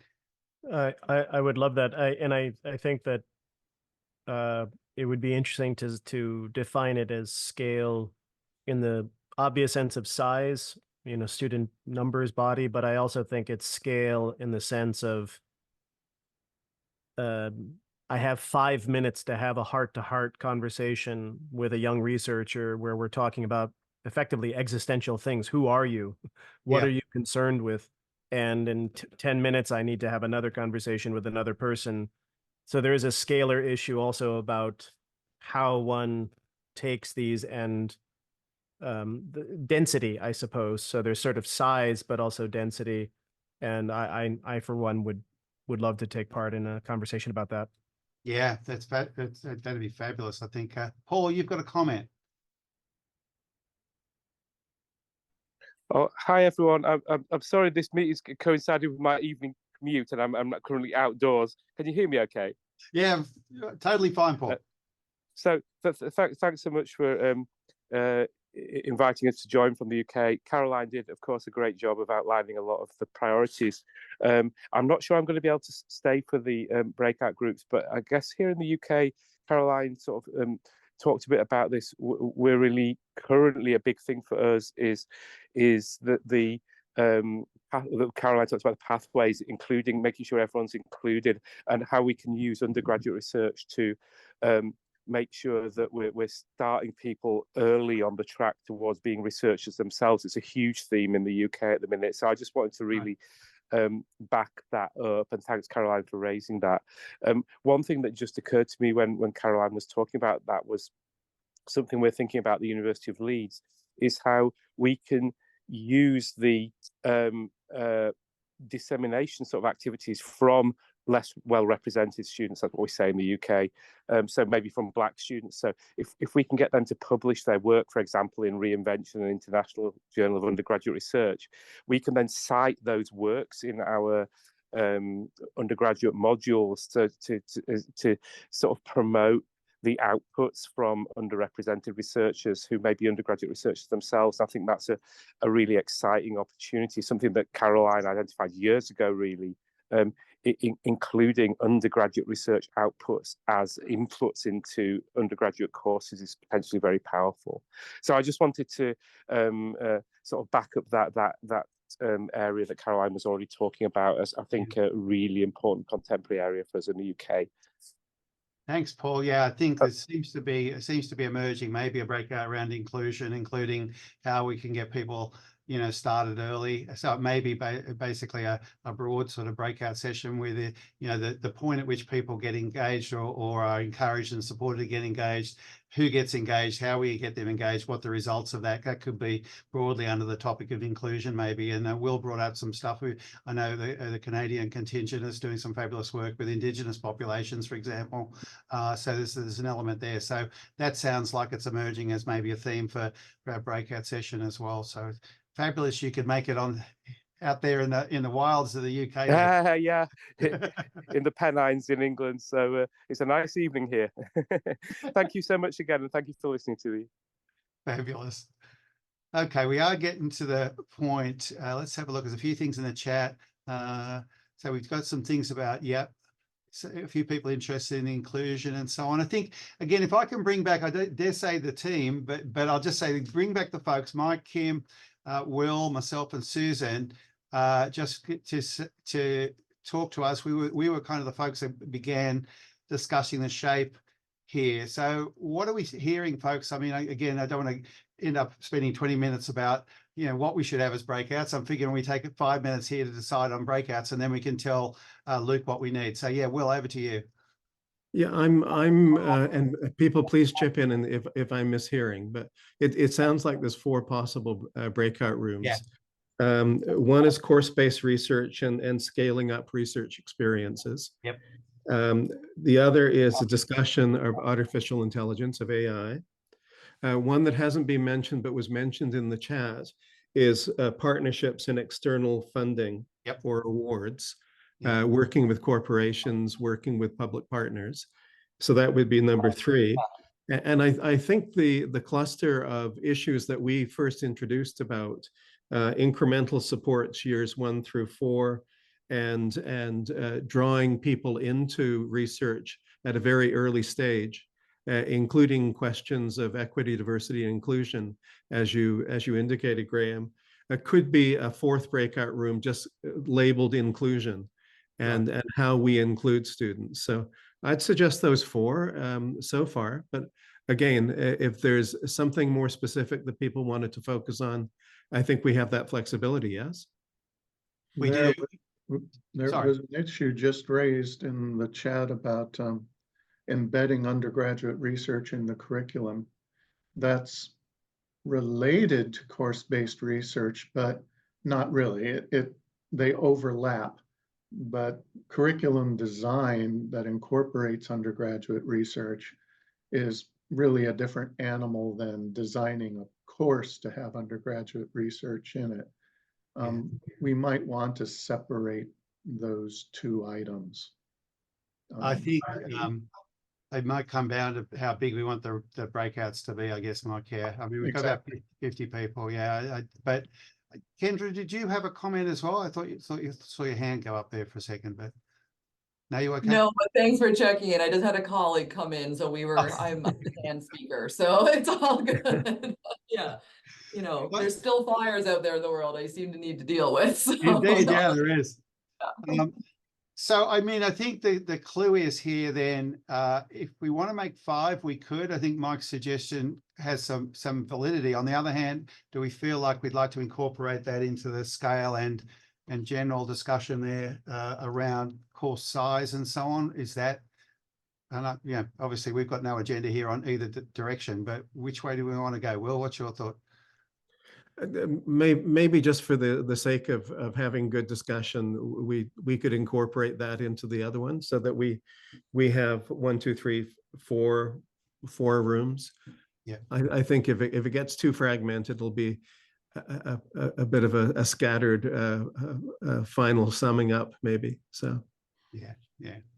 I would love that. I think that it would be interesting to define it as scale in the obvious sense of size, student numbers, body, but I also think it's scale in the sense of I have 5 minutes to have a heart-to-heart conversation with a young researcher where we're talking about effectively existential things. Who are you? What are you concerned with? And in 10 minutes, I need to have another conversation with another person. So there is a scalar issue also about how one takes these and the density, I suppose. So there's sort of size, but also density. And I for one would love to take part in a conversation about that. Yeah, that'd be fabulous. I think, Paul, you've got a comment. Oh, hi everyone. I'm sorry this meeting's coincided with my evening commute, and I'm not currently outdoors. Can you hear me okay? Yeah, totally fine, Paul. So thanks so much for inviting us to join from the UK. Caroline did, of course, a great job of outlining a lot of the priorities. I'm not sure I'm going to be able to stay for the breakout groups, but I guess here in the UK, Caroline sort of talked a bit about this. We're really currently a big thing for us is that Caroline talks about the pathways, including making sure everyone's included, and how we can use undergraduate research to make sure that we're starting people early on the track towards being researchers themselves. It's a huge theme in the UK at the minute. So I just wanted to really back that up, and thanks Caroline for raising that. One thing that just occurred to me when Caroline was talking about that was something we're thinking about at the University of Leeds, is how we can use the dissemination sort of activities from less well represented students, that's what we say in the UK. So maybe from Black students. So if we can get them to publish their work, for example, in Reinvention and International Journal of Undergraduate Research, we can then cite those works in our undergraduate modules to sort of promote the outputs from underrepresented researchers who may be undergraduate researchers themselves. I think that's a really exciting opportunity, something that Caroline identified years ago, really, including undergraduate research outputs as inputs into undergraduate courses is potentially very powerful. So I just wanted to sort of back up that area that Caroline was already talking about as, I think, a really important contemporary area for us in the UK. Thanks, Paul. Yeah, I think there seems to be emerging maybe a breakout around inclusion, including how we can get people, you know, started early. So it may be basically a broad sort of breakout session where the, you know, the point at which people get engaged or are encouraged and supported to get engaged, who gets engaged, how we get them engaged, what the results of that could be broadly under the topic of inclusion maybe. And Will brought up some stuff. I know the Canadian contingent is doing some fabulous work with Indigenous populations, for example. So there's an element there. So that sounds like it's emerging as maybe a theme for our breakout session as well. So fabulous you could make it on out there in the wilds of the UK. Yeah, in the Pennines in England. So it's a nice evening here. Thank you so much again, and thank you for listening to me. Fabulous. Okay, we are getting to the point. Let's have a look. There's a few things in the chat. So we've got some things about, so a few people interested in inclusion and so on. I think, again, if I can bring back, I don't dare say the team, but I'll just say bring back the folks, Mike, Kim, Will, myself, and Susan, just to talk to us. We were kind of the folks that began discussing the shape here. So what are we hearing, folks? I mean, again, I don't want to end up spending 20 minutes about, you know, what we should have as breakouts. I'm figuring we take 5 minutes here to decide on breakouts, and then we can tell Luke what we need. So yeah, Will, over to you. Yeah, and people please chip in and if I'm mishearing, but it sounds like there's 4 possible breakout rooms. Yeah. One is course-based research and scaling up research experiences. Yep. The other is a discussion of artificial intelligence, of AI. One that hasn't been mentioned but was mentioned in the chat is partnerships and external funding or awards. Working with corporations, working with public partners. So that would be number 3. And I think the cluster of issues that we first introduced about incremental supports years 1 through 4 and drawing people into research at a very early stage, including questions of equity, diversity, and inclusion, as you indicated, Graeme, could be a 4th breakout room just labeled inclusion. And how we include students. So I'd suggest those 4 so far. But again, if there's something more specific that people wanted to focus on, I think we have that flexibility, yes? We do. There was an issue just raised in the chat about embedding undergraduate research in the curriculum. That's related to course-based research, but not really. They overlap. But curriculum design that incorporates undergraduate research is really a different animal than designing a course to have undergraduate research in it. We might want to separate those 2 items. I think it might come down to how big we want the breakouts to be, I guess, Mike. Yeah, I mean, we've got about 50 people. Yeah, but Kendra, did you have a comment as well? I thought you saw your hand go up there for a second, but now you okay? No, but thanks for checking in. I just had a colleague come in, so I'm a hand speaker, so it's all good. Yeah, you know, there's still fires out there in the world I seem to need to deal with. So. Indeed, yeah, there is. Yeah. So, I mean, I think the clue is here then, if we want to make 5, we could. I think Mike's suggestion has some validity. On the other hand, do we feel like we'd like to incorporate that into the scale and general discussion there around course size and so on? Is that, and obviously we've got no agenda here on either direction, but which way do we want to go? Will, what's your thought? Maybe just for the sake of having good discussion, we could incorporate that into the other one so that we have 1, 2, 3, 4 rooms. Yeah. I think if it gets too fragmented, it'll be a bit of a scattered final summing up, maybe. So. Yeah.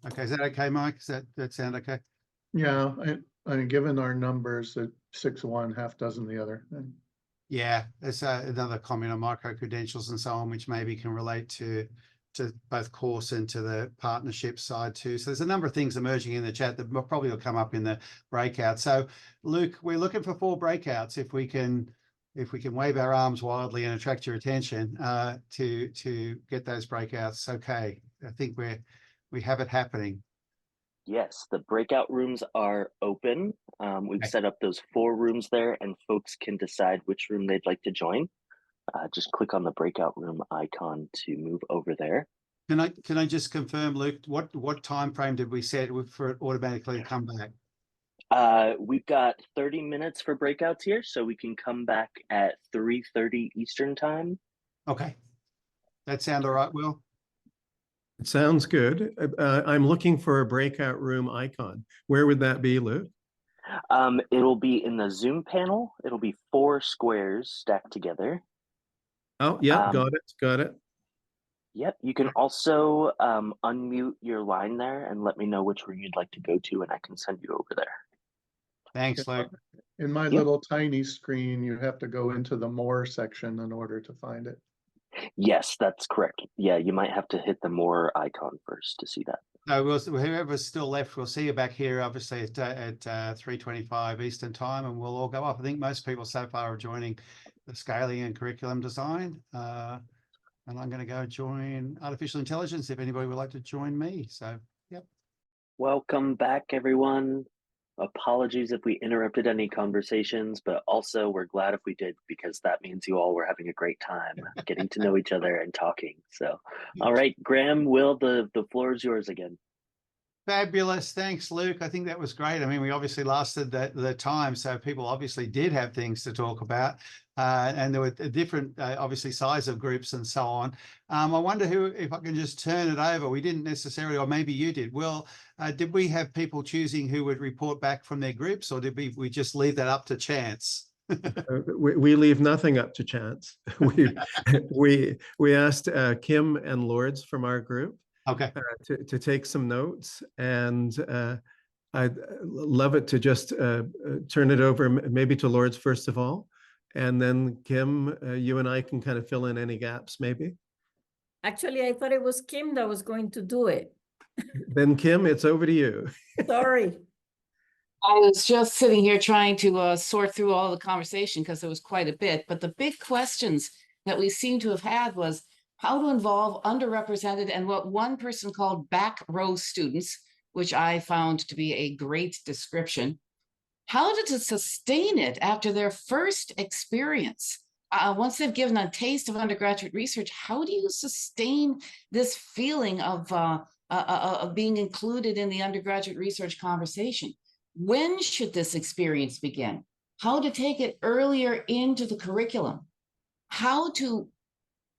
Okay. Is that okay, Mike? Does that sound okay? Yeah. I mean, given our numbers at 6 one, half dozen the other. And yeah, there's another comment on micro credentials and so on, which maybe can relate to both course and to the partnership side too. So there's a number of things emerging in the chat that probably will come up in the breakout. So Luke, we're looking for 4 breakouts if we can wave our arms wildly and attract your attention to get those breakouts. Okay, I think we have it happening. Yes, the breakout rooms are open. We've set up those 4 rooms there, and folks can decide which room they'd like to join. Just click on the breakout room icon to move over there. Can I just confirm, Luke, what time frame did we set for it automatically to come back? We've got 30 minutes for breakouts here, so we can come back at 3:30 Eastern time. Okay, that sound all right, Will? It sounds good. I'm looking for a breakout room icon. Where would that be, Lou? It'll be in the Zoom panel. It'll be 4 squares stacked together. Oh, yeah, got it. Yep. You can also unmute your line there and let me know which room you'd like to go to, and I can send you over there. Thanks, Luke. In my little tiny screen, you have to go into the More section in order to find it. Yes, that's correct. Yeah, you might have to hit the More icon first to see that. No, whoever's still left, we'll see you back here, obviously, at 3:25 Eastern time, and we'll all go up. I think most people so far are joining the scaling and curriculum design. And I'm going to go join artificial intelligence if anybody would like to join me. So, yep. Welcome back, everyone. Apologies if we interrupted any conversations, but also we're glad if we did, because that means you all were having a great time getting to know each other and talking. So, all right, Graeme, Will, the floor is yours again. Fabulous. Thanks, Luke. I think that was great. I mean, we obviously lasted the time, so people obviously did have things to talk about. And there were different, obviously, size of groups and so on. I wonder if I can just turn it over. We didn't necessarily, or maybe you did. Will, did we have people choosing who would report back from their groups, or did we just leave that up to chance? We leave nothing up to chance. We asked Kim and Lords from our group to take some notes, and I'd love it to just turn it over maybe to Lords first of all. And then Kim, you and I can kind of fill in any gaps, maybe. Actually, I thought it was Kim that was going to do it. Then Kim, it's over to you. Sorry. I was just sitting here trying to sort through all the conversation because there was quite a bit. But the big questions that we seem to have had was how to involve underrepresented and what one person called back row students, which I found to be a great description. How to sustain it after their first experience. Once they've given a taste of undergraduate research, how do you sustain this feeling of being included in the undergraduate research conversation? When should this experience begin? How to take it earlier into the curriculum? How to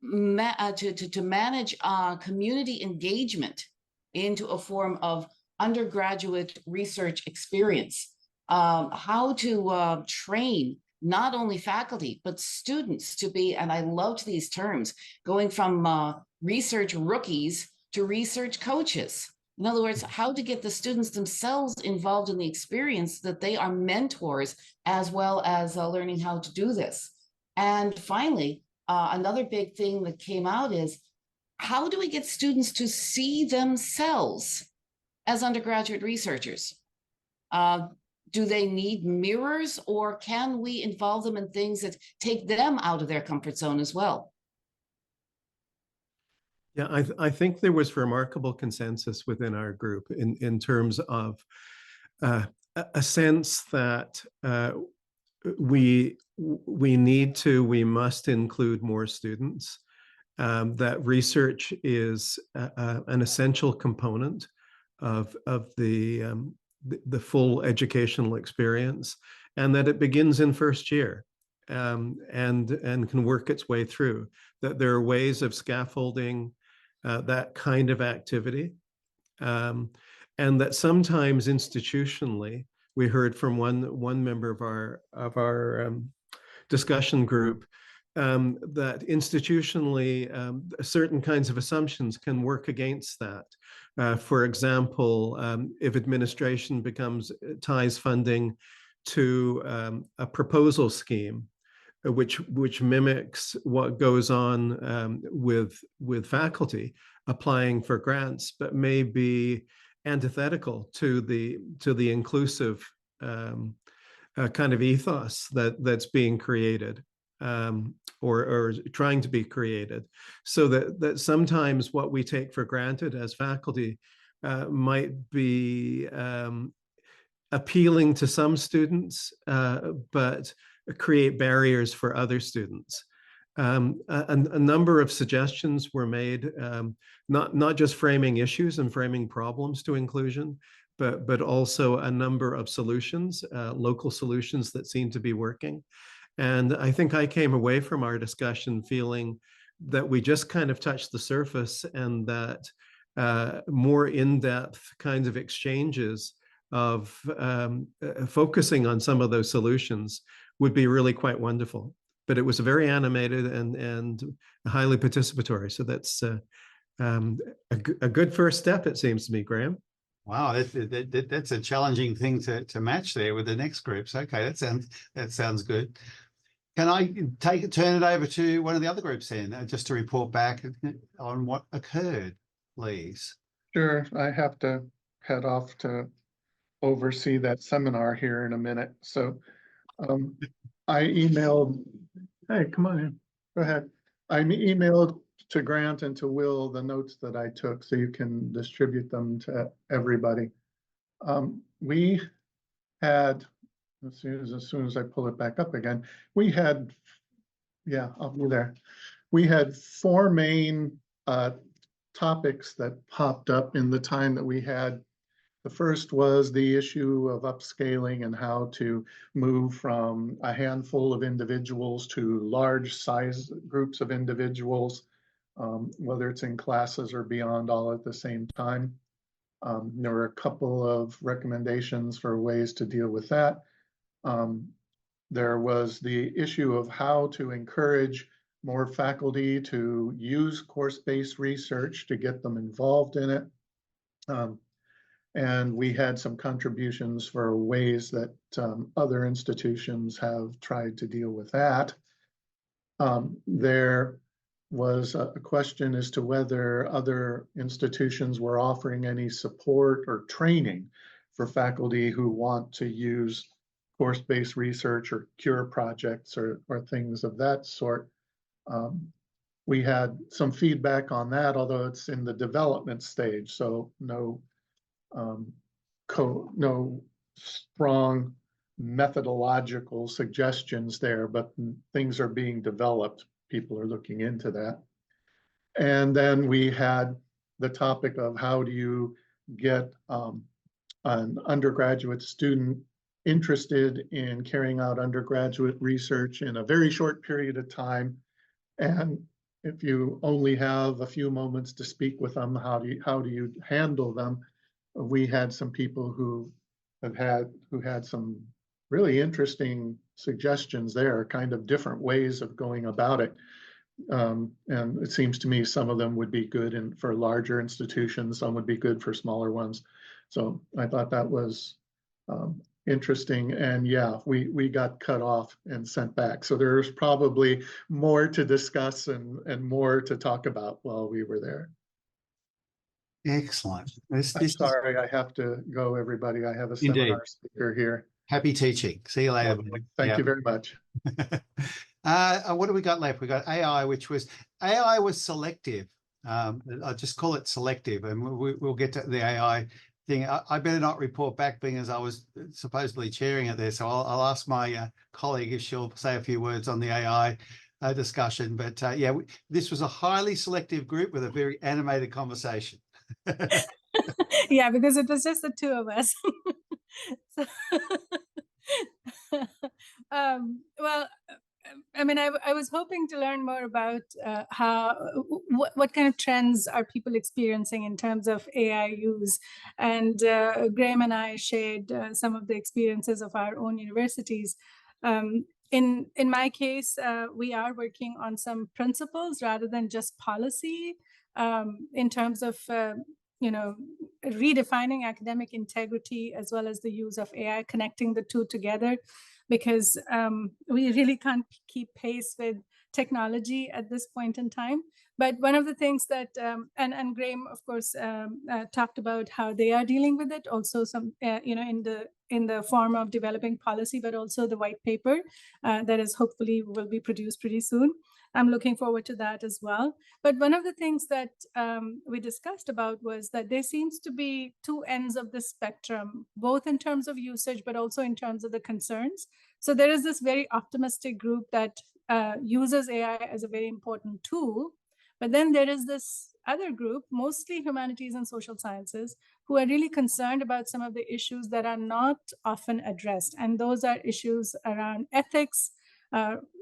manage community engagement into a form of undergraduate research experience? How to train not only faculty, but students to be, and I loved these terms, going from research rookies to research coaches. In other words, how to get the students themselves involved in the experience, that they are mentors as well as learning how to do this. And finally, another big thing that came out is, how do we get students to see themselves as undergraduate researchers? Do they need mirrors, or can we involve them in things that take them out of their comfort zone as well? Yeah, I think there was remarkable consensus within our group in terms of a sense that we must include more students, that research is an essential component of the full educational experience, and that it begins in first year. and can work its way through. That there are ways of scaffolding that kind of activity, and that sometimes institutionally, we heard from one member of our discussion group that institutionally certain kinds of assumptions can work against that. For example, if administration ties funding to a proposal scheme, which mimics what goes on with faculty applying for grants, but may be antithetical to the inclusive kind of ethos that's being created, or trying to be created, so that sometimes what we take for granted as faculty might be appealing to some students, but create barriers for other students. A number of suggestions were made, not just framing issues and framing problems to inclusion, but also a number of solutions, local solutions that seem to be working. And I think I came away from our discussion feeling that we just kind of touched the surface, and that more in-depth kinds of exchanges of focusing on some of those solutions would be really quite wonderful. But it was very animated and highly participatory. So that's a good first step, it seems to me, Graeme. Wow, that's a challenging thing to match there with the next groups. Okay, that sounds good. Can I turn it over to one of the other groups then, just to report back on what occurred, please? Sure, I have to head off to oversee that seminar here in a minute. So I emailed, hey, come on in, go ahead. I emailed to Grant and to Will the notes that I took, so you can distribute them to everybody. We had, as soon as I pull it back up again, we had, yeah, I'll be there. We had 4 main topics that popped up in the time that we had. The first was the issue of upscaling and how to move from a handful of individuals to large size groups of individuals, whether it's in classes or beyond, all at the same time. There were a couple of recommendations for ways to deal with that. There was the issue of how to encourage more faculty to use course-based research to get them involved in it. And we had some contributions for ways that other institutions have tried to deal with that. There was a question as to whether other institutions were offering any support or training for faculty who want to use course-based research or cure projects or things of that sort. We had some feedback on that, although it's in the development stage, so no strong methodological suggestions there, but things are being developed. People are looking into that. And then we had the topic of how do you get an undergraduate student interested in carrying out undergraduate research in a very short period of time. And if you only have a few moments to speak with them, how do you handle them? We had some people who had some really interesting suggestions there, kind of different ways of going about it. And it seems to me some of them would be good for larger institutions, some would be good for smaller ones. So I thought that was interesting. And yeah, we got cut off and sent back. So there's probably more to discuss and more to talk about while we were there. Excellent. I'm sorry, I have to go, everybody. I have a seminar speaker here. Happy teaching. See you later. Thank you very much. What do we got left? We got AI, AI was selective. I'll just call it selective, and we'll get to the AI thing. I better not report back, being as I was supposedly chairing it there. So I'll ask my colleague if she'll say a few words on the AI discussion. But yeah, this was a highly selective group with a very animated conversation. Yeah, because it was just the 2 of us. So, well, I mean, I was hoping to learn more about what kind of trends are people experiencing in terms of AI use. And Graeme and I shared some of the experiences of our own universities. In my case, we are working on some principles rather than just policy in terms of redefining academic integrity as well as the use of AI, connecting the two together, because we really can't keep pace with technology at this point in time. But one of the things that, and Graeme, of course, talked about how they are dealing with it, also some, in the form of developing policy, but also the white paper that is hopefully will be produced pretty soon. I'm looking forward to that as well. But one of the things that we discussed about was that there seems to be two ends of the spectrum, both in terms of usage, but also in terms of the concerns. So there is this very optimistic group that uses AI as a very important tool. But then there is this other group, mostly humanities and social sciences, who are really concerned about some of the issues that are not often addressed. And those are issues around ethics,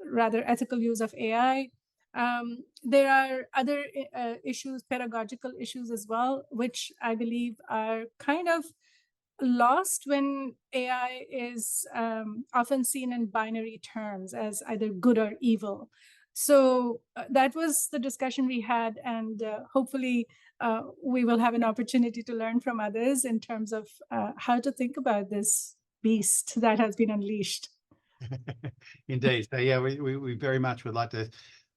rather ethical use of AI. There are other issues, pedagogical issues as well, which I believe are kind of lost when AI is often seen in binary terms as either good or evil. So that was the discussion we had, and hopefully we will have an opportunity to learn from others in terms of how to think about this beast that has been unleashed. Indeed. So yeah, we very much would like to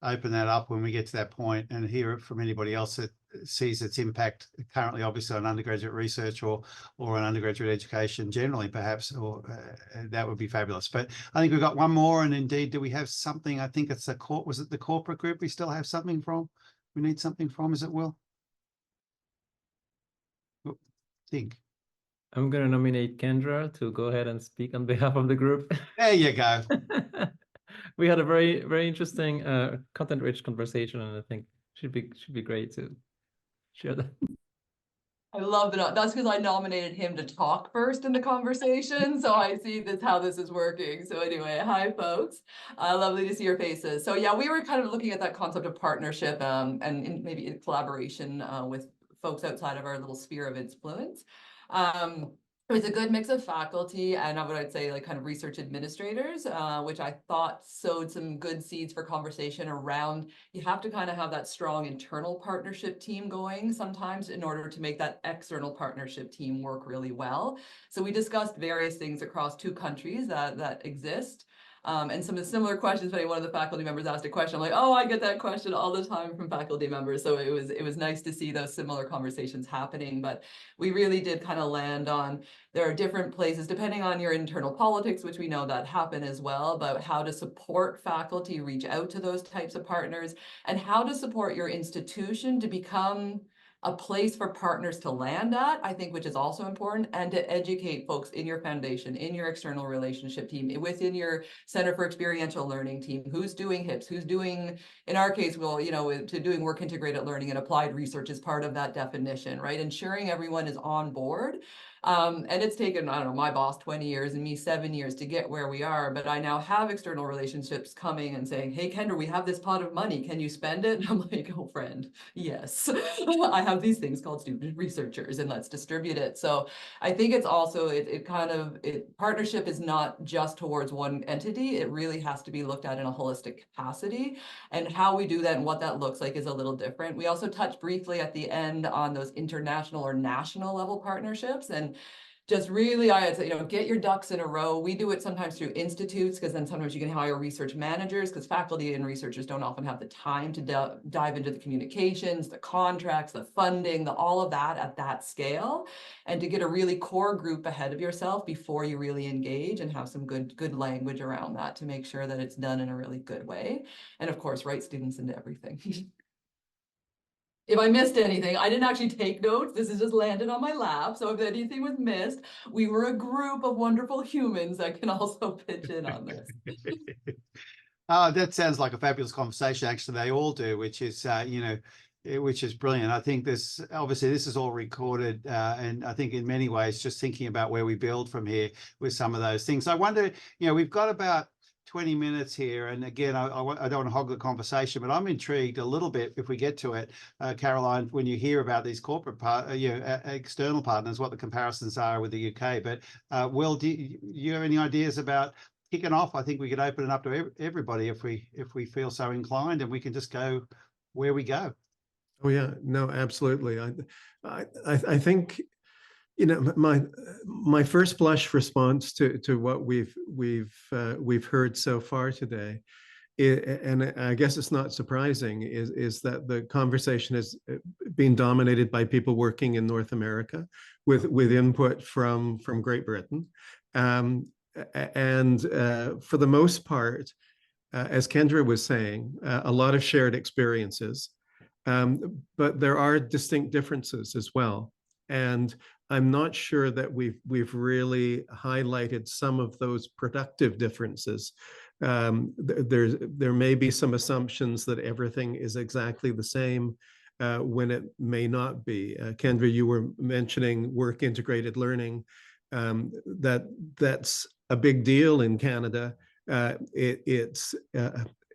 open that up when we get to that point and hear it from anybody else that sees its impact currently, obviously, on undergraduate research or on undergraduate education generally, perhaps, or that would be fabulous. But I think we've got one more, and indeed, do we have something? I think it's was it the corporate group we still have something from? We need something from, is it Will? I think. I'm going to nominate Kendra to go ahead and speak on behalf of the group. There you go. We had a very, very interesting, content-rich conversation, and I think should be great to share that. I love that. That's because I nominated him to talk first in the conversation. So I see how this is working. So anyway, hi folks. Lovely to see your faces. So yeah, we were kind of looking at that concept of partnership and maybe in collaboration with folks outside of our little sphere of influence. It was a good mix of faculty and what I'd say like kind of research administrators, which I thought sowed some good seeds for conversation around, you have to kind of have that strong internal partnership team going sometimes in order to make that external partnership team work really well. So we discussed various things across 2 countries that exist. And some of the similar questions, when one of the faculty members asked a question, I'm like, oh, I get that question all the time from faculty members. So it was nice to see those similar conversations happening. But we really did kind of land on, there are different places, depending on your internal politics, which we know that happen as well, about how to support faculty reach out to those types of partners, and how to support your institution to become a place for partners to land at, I think, which is also important, and to educate folks in your foundation, in your external relationship team, within your Center for Experiential Learning team, who's doing HIPS, who's doing, in our case, to doing work integrated learning and applied research is part of that definition, right? Ensuring everyone is on board. And it's taken, I don't know, my boss 20 years and me 7 years to get where we are, but I now have external relationships coming and saying, hey, Kendra, we have this pot of money. Can you spend it? And I'm like, oh, friend, yes. I have these things called student researchers and let's distribute it. So I think it's also, partnership is not just towards one entity. It really has to be looked at in a holistic capacity, and how we do that and what that looks like is a little different. We also touched briefly at the end on those international or national level partnerships, and just really, I'd say, get your ducks in a row. We do it sometimes through institutes, because then sometimes you can hire research managers, because faculty and researchers don't often have the time to dive into the communications, the contracts, the funding, all of that at that scale, and to get a really core group ahead of yourself before you really engage, and have some good language around that to make sure that it's done in a really good way. And of course, write students into everything. If I missed anything, I didn't actually take notes. This has just landed on my lap. So if anything was missed, we were a group of wonderful humans that can also pitch in on this. That sounds like a fabulous conversation. Actually, they all do, which is, which is brilliant. I think this is all recorded, and I think in many ways, just thinking about where we build from here with some of those things. I wonder, we've got about 20 minutes here, and again, I don't want to hog the conversation, but I'm intrigued a little bit if we get to it, Caroline, when you hear about these corporate external partners, what the comparisons are with the UK. But Will, do you have any ideas about kicking off? I think we could open it up to everybody if we feel so inclined, and we can just go where we go. Oh yeah, no, absolutely. I think, you know, my first blush response to what we've heard so far today, and I guess it's not surprising, is that the conversation has been dominated by people working in North America with input from Great Britain, and for the most part, as Kendra was saying, a lot of shared experiences, but there are distinct differences as well, and I'm not sure that we've really highlighted some of those productive differences. There may be some assumptions that everything is exactly the same when it may not be. Kendra, you were mentioning work integrated learning. That's a big deal in Canada.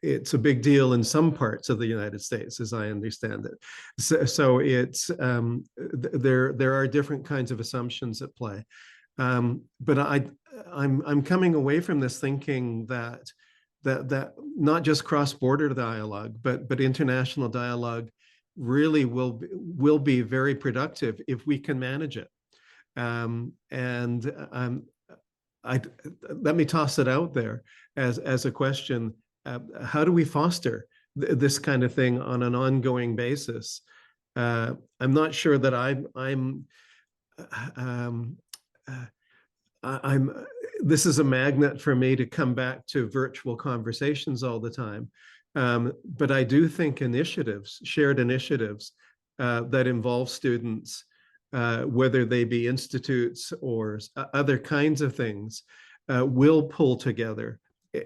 It's a big deal in some parts of the United States, as I understand it. So it's there are different kinds of assumptions at play. But I'm coming away from this thinking that not just cross-border dialogue, but international dialogue really will be very productive if we can manage it. Let me toss it out there as a question. How do we foster this kind of thing on an ongoing basis? I'm not sure that this is a magnet for me to come back to virtual conversations all the time. But I do think shared initiatives that involve students, whether they be institutes or other kinds of things, will pull together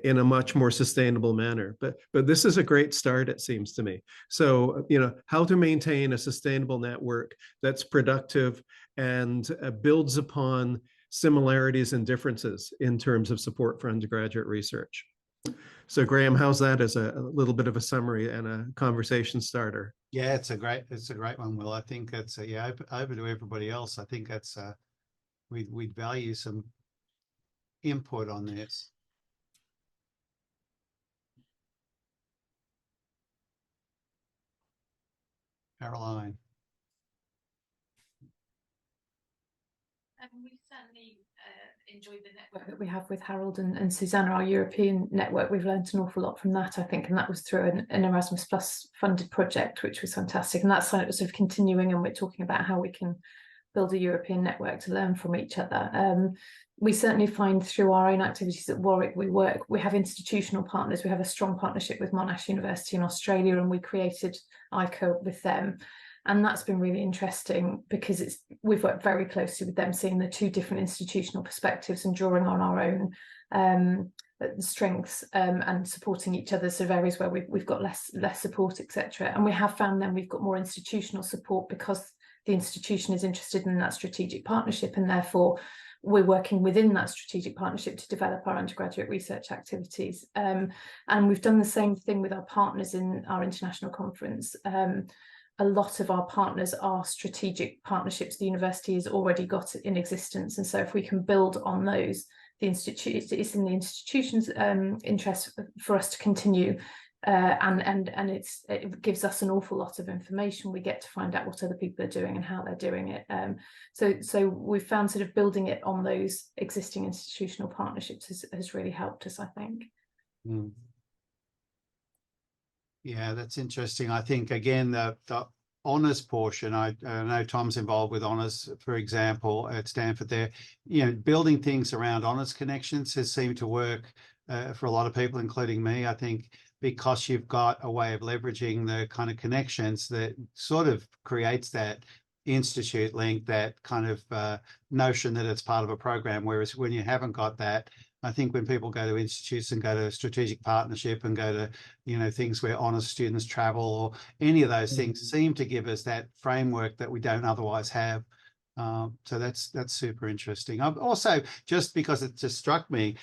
in a much more sustainable manner. But this is a great start, it seems to me. So, you know, how to maintain a sustainable network that's productive and builds upon similarities and differences in terms of support for undergraduate research. So Graeme, how's that as a little bit of a summary and a conversation starter? Yeah, it's a great one, Will. I think that's yeah, over to everybody else. I think that's we'd value some input on this. Caroline. We certainly enjoyed the network that we have with Harold and Susanna, our European network. We've learned an awful lot from that, I think, and that was through an Erasmus Plus funded project, which was fantastic. And that's sort of continuing, and we're talking about how we can build a European network to learn from each other. We certainly find through our own activities at Warwick, we have institutional partners. We have a strong partnership with Monash University in Australia, and we created ICO with them. And that's been really interesting because we've worked very closely with them, seeing the two different institutional perspectives and drawing on our own strengths and supporting each other. So areas where we've got less support, etc. And we have found then we've got more institutional support because the institution is interested in that strategic partnership, and therefore we're working within that strategic partnership to develop our undergraduate research activities. And we've done the same thing with our partners in our international conference. A lot of our partners are strategic partnerships the university has already got in existence. And so if we can build on those, it's in the institution's interest for us to continue. And it gives us an awful lot of information. We get to find out what other people are doing and how they're doing it. So we've found sort of building it on those existing institutional partnerships has really helped us, I think. Mm. Yeah, that's interesting. I think, again, the honours portion, I know Tom's involved with honours, for example, at Stanford there. You know, building things around honours connections has seemed to work for a lot of people, including me, I think, because you've got a way of leveraging the kind of connections that sort of creates that institute link, that kind of notion that it's part of a program. Whereas when you haven't got that, I think when people go to institutes and go to strategic partnership and go to, you know, things where honours students travel or any of those things seem to give us that framework that we don't otherwise have. So that's super interesting. I've also, just because it just struck me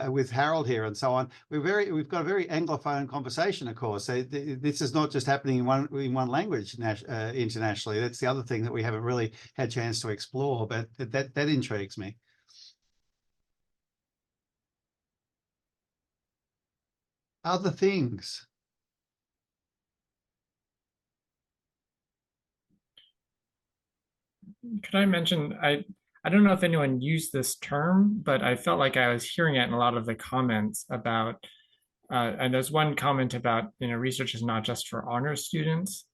with Harold here and so on, we've got a very Anglophone conversation, of course. So this is not just happening in one language internationally. That's the other thing that we haven't really had a chance to explore, but that intrigues me. Other things. Could I mention, I don't know if anyone used this term, but I felt like I was hearing it in a lot of the comments about, and there's one comment about, research is not just for honors students,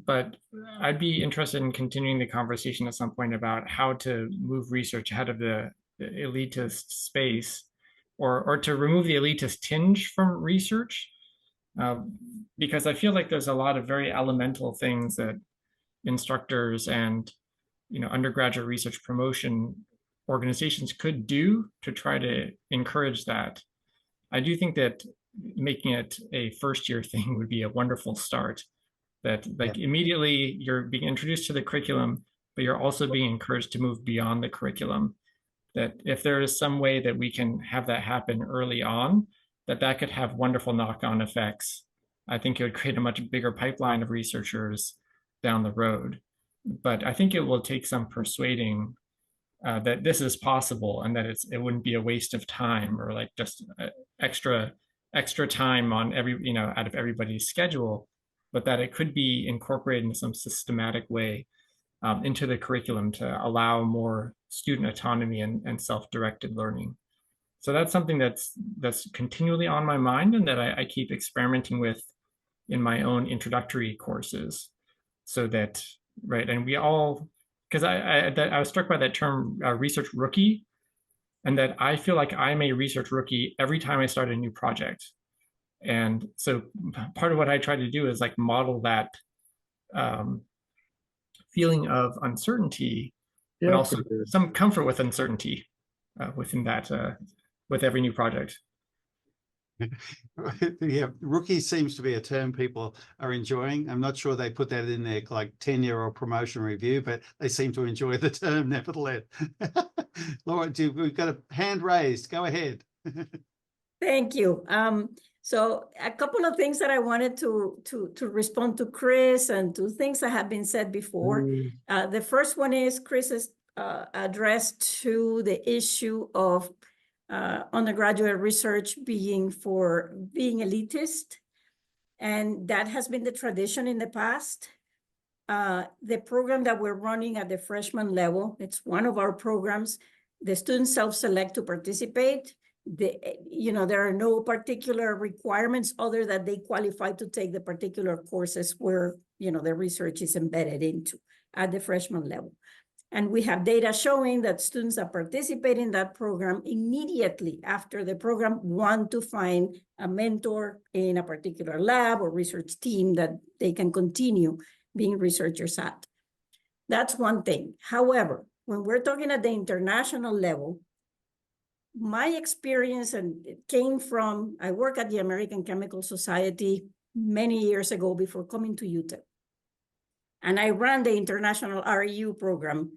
but I'd be interested in continuing the conversation at some point about how to move research ahead of the elitist space, or to remove the elitist tinge from research, because I feel like there's a lot of very elemental things that instructors and undergraduate research promotion organizations could do to try to encourage that. I do think that making it a first year thing would be a wonderful start, that immediately you're being introduced to the curriculum, but you're also being encouraged to move beyond the curriculum. That if there is some way that we can have that happen early on, that could have wonderful knock-on effects. I think it would create a much bigger pipeline of researchers down the road. But I think it will take some persuading that this is possible, and that it wouldn't be a waste of time, or like just extra time on out of everybody's schedule, but that it could be incorporated in some systematic way into the curriculum to allow more student autonomy and self-directed learning. So that's something that's continually on my mind, and that I keep experimenting with in my own introductory courses, so that, right, and we all, because I was struck by that term research rookie, and that I feel like I'm a research rookie every time I start a new project. And so part of what I try to do is like model that feeling of uncertainty, but also some comfort with uncertainty within that, with every new project. Yeah, rookie seems to be a term people are enjoying. I'm not sure they put that in their like tenure or promotion review, but they seem to enjoy the term nevertheless. Laura, we've got a hand raised. Go ahead. Thank you. So a couple of things that I wanted to respond to Chris, and to things that have been said before. The first one is Chris's addressed to the issue of undergraduate research being elitist, and that has been the tradition in the past. The program that we're running at the freshman level, it's one of our programs. The students self-select to participate. There are no particular requirements other than they qualify to take the particular courses where the research is embedded into at the freshman level. And we have data showing that students that participate in that program immediately after the program want to find a mentor in a particular lab or research team that they can continue being researchers at. That's one thing. However, when we're talking at the international level, my experience, and it came from, I work at the American Chemical Society many years ago before coming to UTEP. And I ran the international REU program.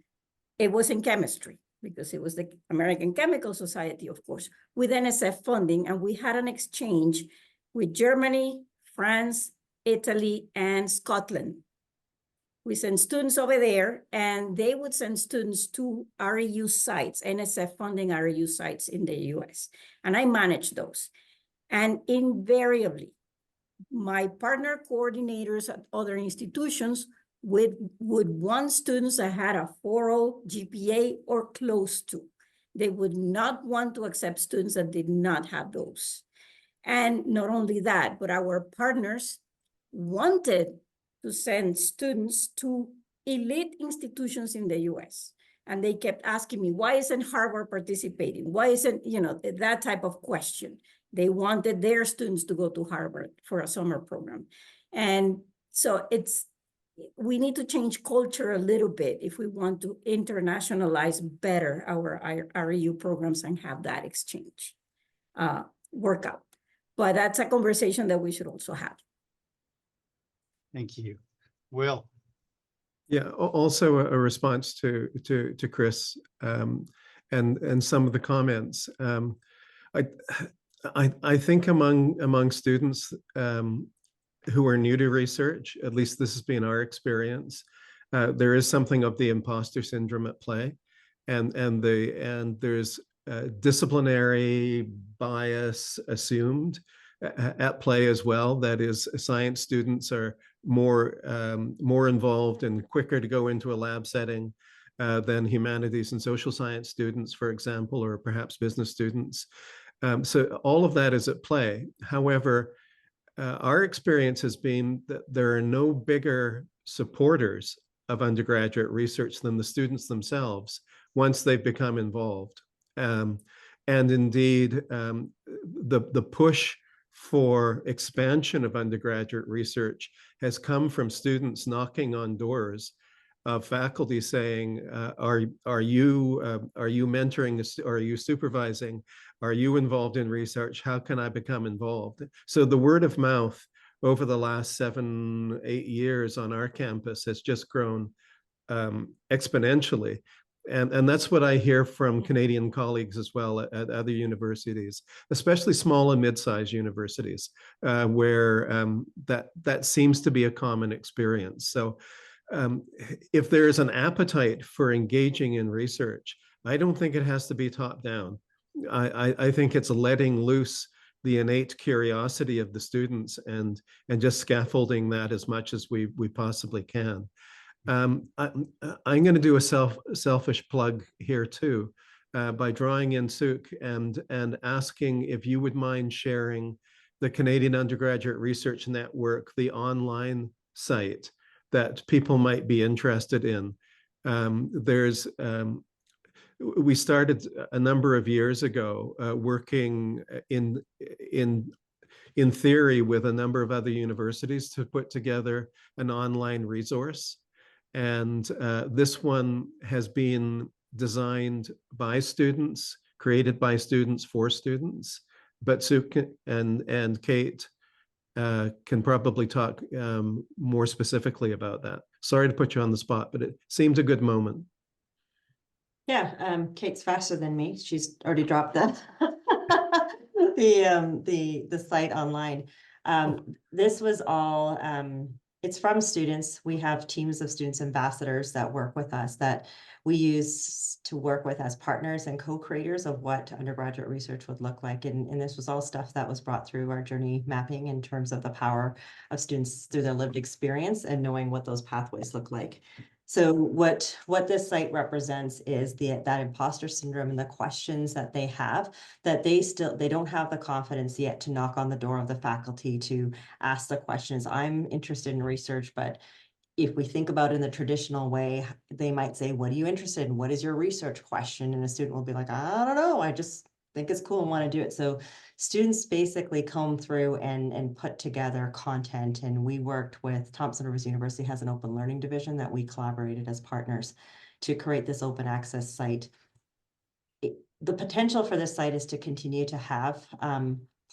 It was in chemistry, because it was the American Chemical Society, of course, with NSF funding. And we had an exchange with Germany, France, Italy, and Scotland. We sent students over there, and they would send students to REU sites, NSF funding REU sites in the US. And I managed those. And invariably, my partner coordinators at other institutions would want students that had a 4.0 GPA or close to. They would not want to accept students that did not have those. And not only that, but our partners wanted to send students to elite institutions in the US. And they kept asking me, why isn't Harvard participating? Why isn't, that type of question. They wanted their students to go to Harvard for a summer program. And so we need to change culture a little bit if we want to internationalize better our REU programs and have that exchange work out. But that's a conversation that we should also have. Thank you. Will. Yeah, also a response to Chris and some of the comments. I think among students who are new to research, at least this has been our experience, there is something of the imposter syndrome at play, and there's disciplinary bias assumed at play as well. That is, science students are more involved and quicker to go into a lab setting than humanities and social science students, for example, or perhaps business students. So all of that is at play. However, our experience has been that there are no bigger supporters of undergraduate research than the students themselves once they've become involved. And indeed, the push for expansion of undergraduate research has come from students knocking on doors of faculty saying, are you mentoring, are you supervising, are you involved in research? How can I become involved? So the word of mouth over the last 7-8 years on our campus has just grown exponentially. And that's what I hear from Canadian colleagues as well at other universities, especially small and mid-sized universities, where that seems to be a common experience. So if there's an appetite for engaging in research, I don't think it has to be top down. I think it's letting loose the innate curiosity of the students and just scaffolding that as much as we possibly can. I'm going to do a selfish plug here too, by drawing in Suk and asking if you would mind sharing the Canadian Undergraduate Research Network, the online site that people might be interested in. We started a number of years ago working in theory with a number of other universities to put together an online resource. And this one has been designed by students, created by students for students. But Suk and Kate can probably talk more specifically about that. Sorry to put you on the spot, but it seemed a good moment. Yeah, Kate's faster than me. She's already dropped the the site online. This was all it's from students. We have teams of students ambassadors that work with us that we use to work with as partners and co-creators of what undergraduate research would look like. And this was all stuff that was brought through our journey mapping in terms of the power of students through their lived experience and knowing what those pathways look like. So what this site represents is that imposter syndrome and the questions that they have, that they don't have the confidence yet to knock on the door of the faculty to ask the questions. I'm interested in research, but if we think about it in the traditional way, they might say, what are you interested in? What is your research question? And a student will be like, I don't know. I just think it's cool and want to do it. So students basically come through and put together content. And we worked with Thompson University has an open learning division that we collaborated as partners to create this open access site. The potential for this site is to continue to have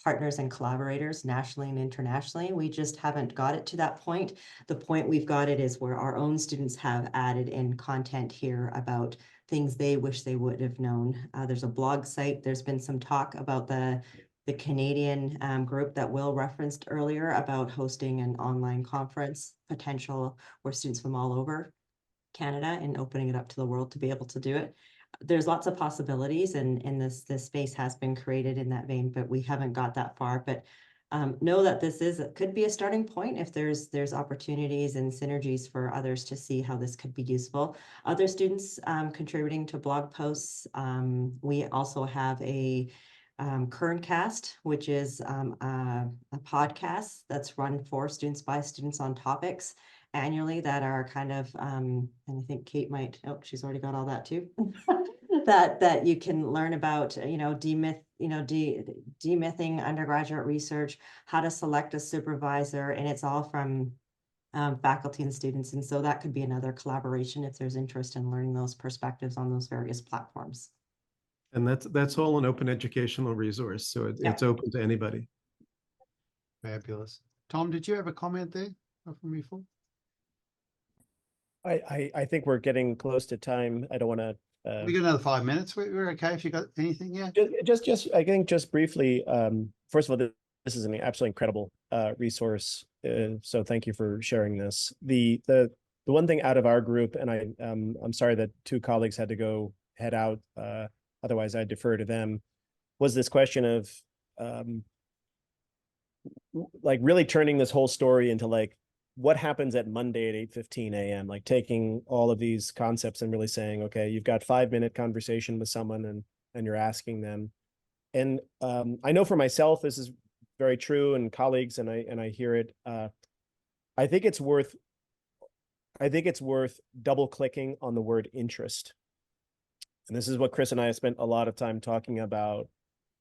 partners and collaborators nationally and internationally. We just haven't got it to that point. The point we've got it is where our own students have added in content here about things they wish they would have known. There's a blog site. There's been some talk about the Canadian group that Will referenced earlier about hosting an online conference potential where students from all over Canada and opening it up to the world to be able to do it. There's lots of possibilities, and this space has been created in that vein, but we haven't got that far. But know that this could be a starting point if there's opportunities and synergies for others to see how this could be useful. Other students contributing to blog posts. We also have a Currentcast, which is a podcast that's run for students by students on topics annually that are kind of and I think Kate might, oh, she's already got all that too. that you can learn about, demything undergraduate research, how to select a supervisor, and it's all from faculty and students. And so that could be another collaboration if there's interest in learning those perspectives on those various platforms. And that's all an open educational resource, so it's open to anybody. Fabulous. Tom, did you have a comment there from Reful? I think we're getting close to time. I don't want to. We got another 5 minutes. We're okay if you got anything. Yeah. Just I think just briefly. First of all, this is an absolutely incredible resource. So thank you for sharing this. The one thing out of our group, and I'm sorry that two colleagues had to head out. Otherwise, I'd defer to them. Was this question of like really turning this whole story into like what happens at Monday at 8:15 a.m. Like taking all of these concepts and really saying, okay, you've got 5-minute conversation with someone and you're asking them. And I know for myself, this is very true, and colleagues, and I hear it. I think it's worth double clicking on the word interest. And this is what Chris and I have spent a lot of time talking about,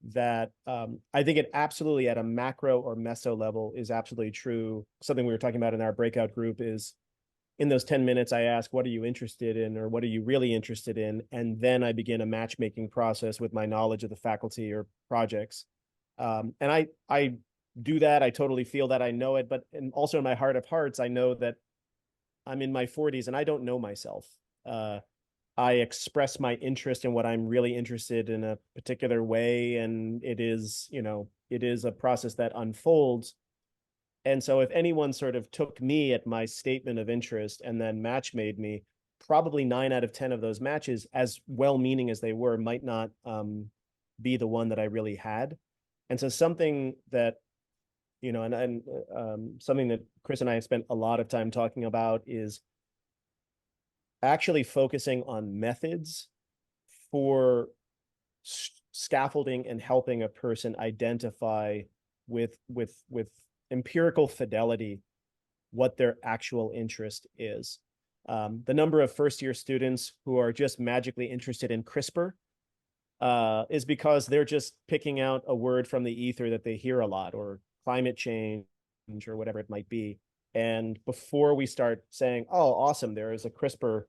that I think it absolutely at a macro or meso level is absolutely true. Something we were talking about in our breakout group is in those 10 minutes, I ask, what are you interested in, or what are you really interested in? And then I begin a matchmaking process with my knowledge of the faculty or projects. And I do that. I totally feel that. I know it, but and also in my heart of hearts, I know that I'm in my 40s and I don't know myself. I express my interest in what I'm really interested in a particular way. And it is a process that unfolds. And so if anyone sort of took me at my statement of interest and then match made me, probably 9 out of 10 of those matches, as well-meaning as they were, might not be the one that I really had. And so something that, something that Chris and I have spent a lot of time talking about is actually focusing on methods for scaffolding and helping a person identify with empirical fidelity what their actual interest is. The number of first-year students who are just magically interested in CRISPR is because they're just picking out a word from the ether that they hear a lot, or climate change, or whatever it might be. And before we start saying, oh, awesome, there is a CRISPR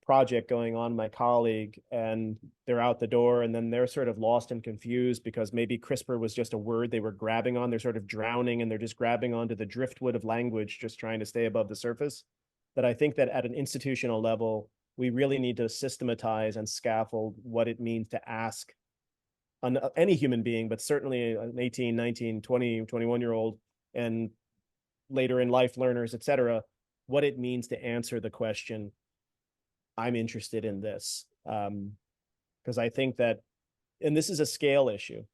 project going on, my colleague, and they're out the door, and then they're sort of lost and confused because maybe CRISPR was just a word they were grabbing on. They're sort of drowning and they're just grabbing onto the driftwood of language, just trying to stay above the surface. That I think that at an institutional level, we really need to systematize and scaffold what it means to ask any human being, but certainly an 18, 19, 20, 21-year-old, and later in life learners, et cetera, what it means to answer the question, I'm interested in this. Because I think that, and this is a scale issue.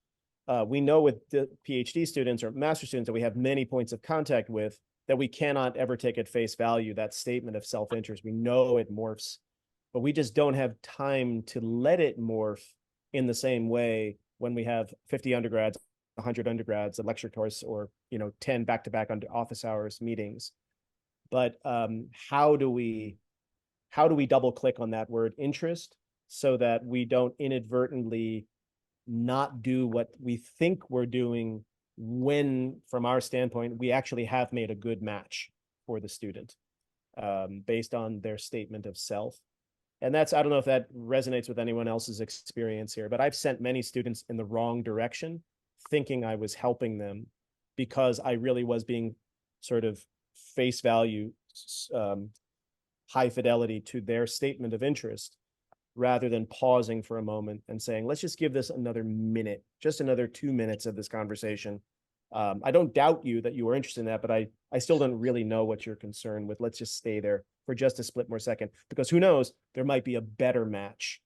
We know with the PhD students or master students that we have many points of contact with, that we cannot ever take at face value that statement of self-interest. We know it morphs, but we just don't have time to let it morph in the same way when we have 50 undergrads, 100 undergrads, a lecture course, or 10 back-to-back office hours meetings. But how do we double click on that word interest so that we don't inadvertently not do what we think we're doing when, from our standpoint, we actually have made a good match for the student based on their statement of self. And that's, I don't know if that resonates with anyone else's experience here, but I've sent many students in the wrong direction, thinking I was helping them because I really was being sort of face value, high fidelity to their statement of interest, rather than pausing for a moment and saying, let's just give this another minute, just another 2 minutes of this conversation. I don't doubt you that you were interested in that, but I still don't really know what you're concerned with. Let's just stay there for just a split more second, because who knows, there might be a better match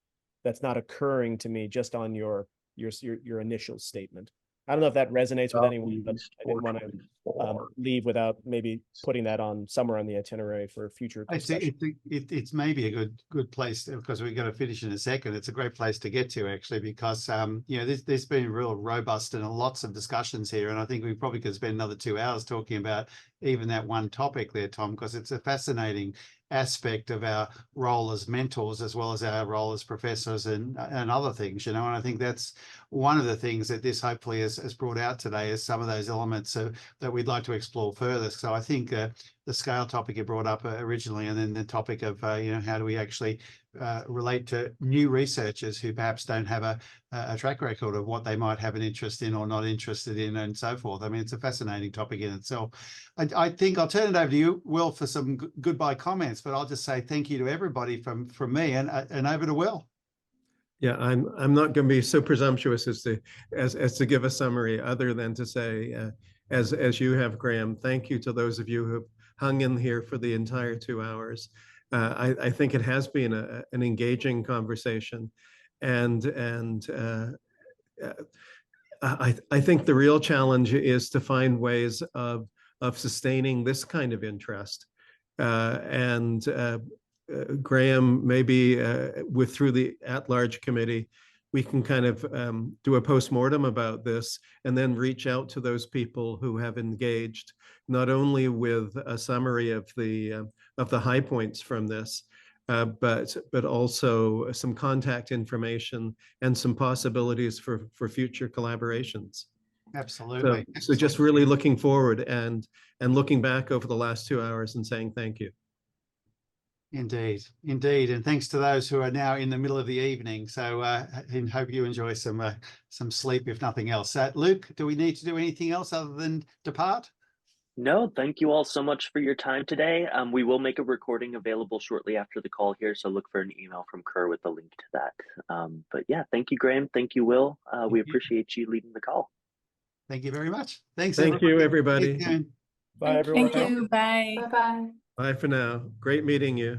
that's not occurring to me just on your initial statement. I don't know if that resonates with anyone, but I didn't want to leave without maybe putting that on somewhere on the itinerary for future discussion. It's maybe a good place because we're going to finish in a second. It's a great place to get to, actually, because there's been real robust and lots of discussions here, and I think we probably could spend another 2 hours talking about even that one topic there, Tom, because it's a fascinating aspect of our role as mentors as well as our role as professors and other things, and I think that's one of the things that this hopefully has brought out today, is some of those elements that we'd like to explore further. So I think the scale topic you brought up originally, and then the topic of how do we actually relate to new researchers who perhaps don't have a track record of what they might have an interest in or not interested in, and so forth. I mean, it's a fascinating topic in itself. I think I'll turn it over to you, Will, for some goodbye comments, but I'll just say thank you to everybody from me, and over to Will. Yeah, I'm not going to be so presumptuous as to give a summary, other than to say, as you have, Graeme, thank you to those of you who have hung in here for the entire 2 hours. I think it has been an engaging conversation, and I think the real challenge is to find ways of sustaining this kind of interest. Graeme, maybe through the at-large committee, we can kind of do a post-mortem about this, and then reach out to those people who have engaged, not only with a summary of the high points from this, but also some contact information and some possibilities for future collaborations. Absolutely. So just really looking forward and looking back over the last 2 hours and saying thank you. Indeed, and thanks to those who are now in the middle of the evening. So and hope you enjoy some sleep, if nothing else. Luke, do we need to do anything else other than depart? No, thank you all so much for your time today. We will make a recording available shortly after the call here, so look for an email from Kerr with the link to that. But yeah, thank you, Graeme. Thank you, Will. We appreciate you leading the call. Thank you very much. Thanks. Thank you, everybody. Bye, everyone. Thank you. Bye. Bye-bye. Bye for now. Great meeting you.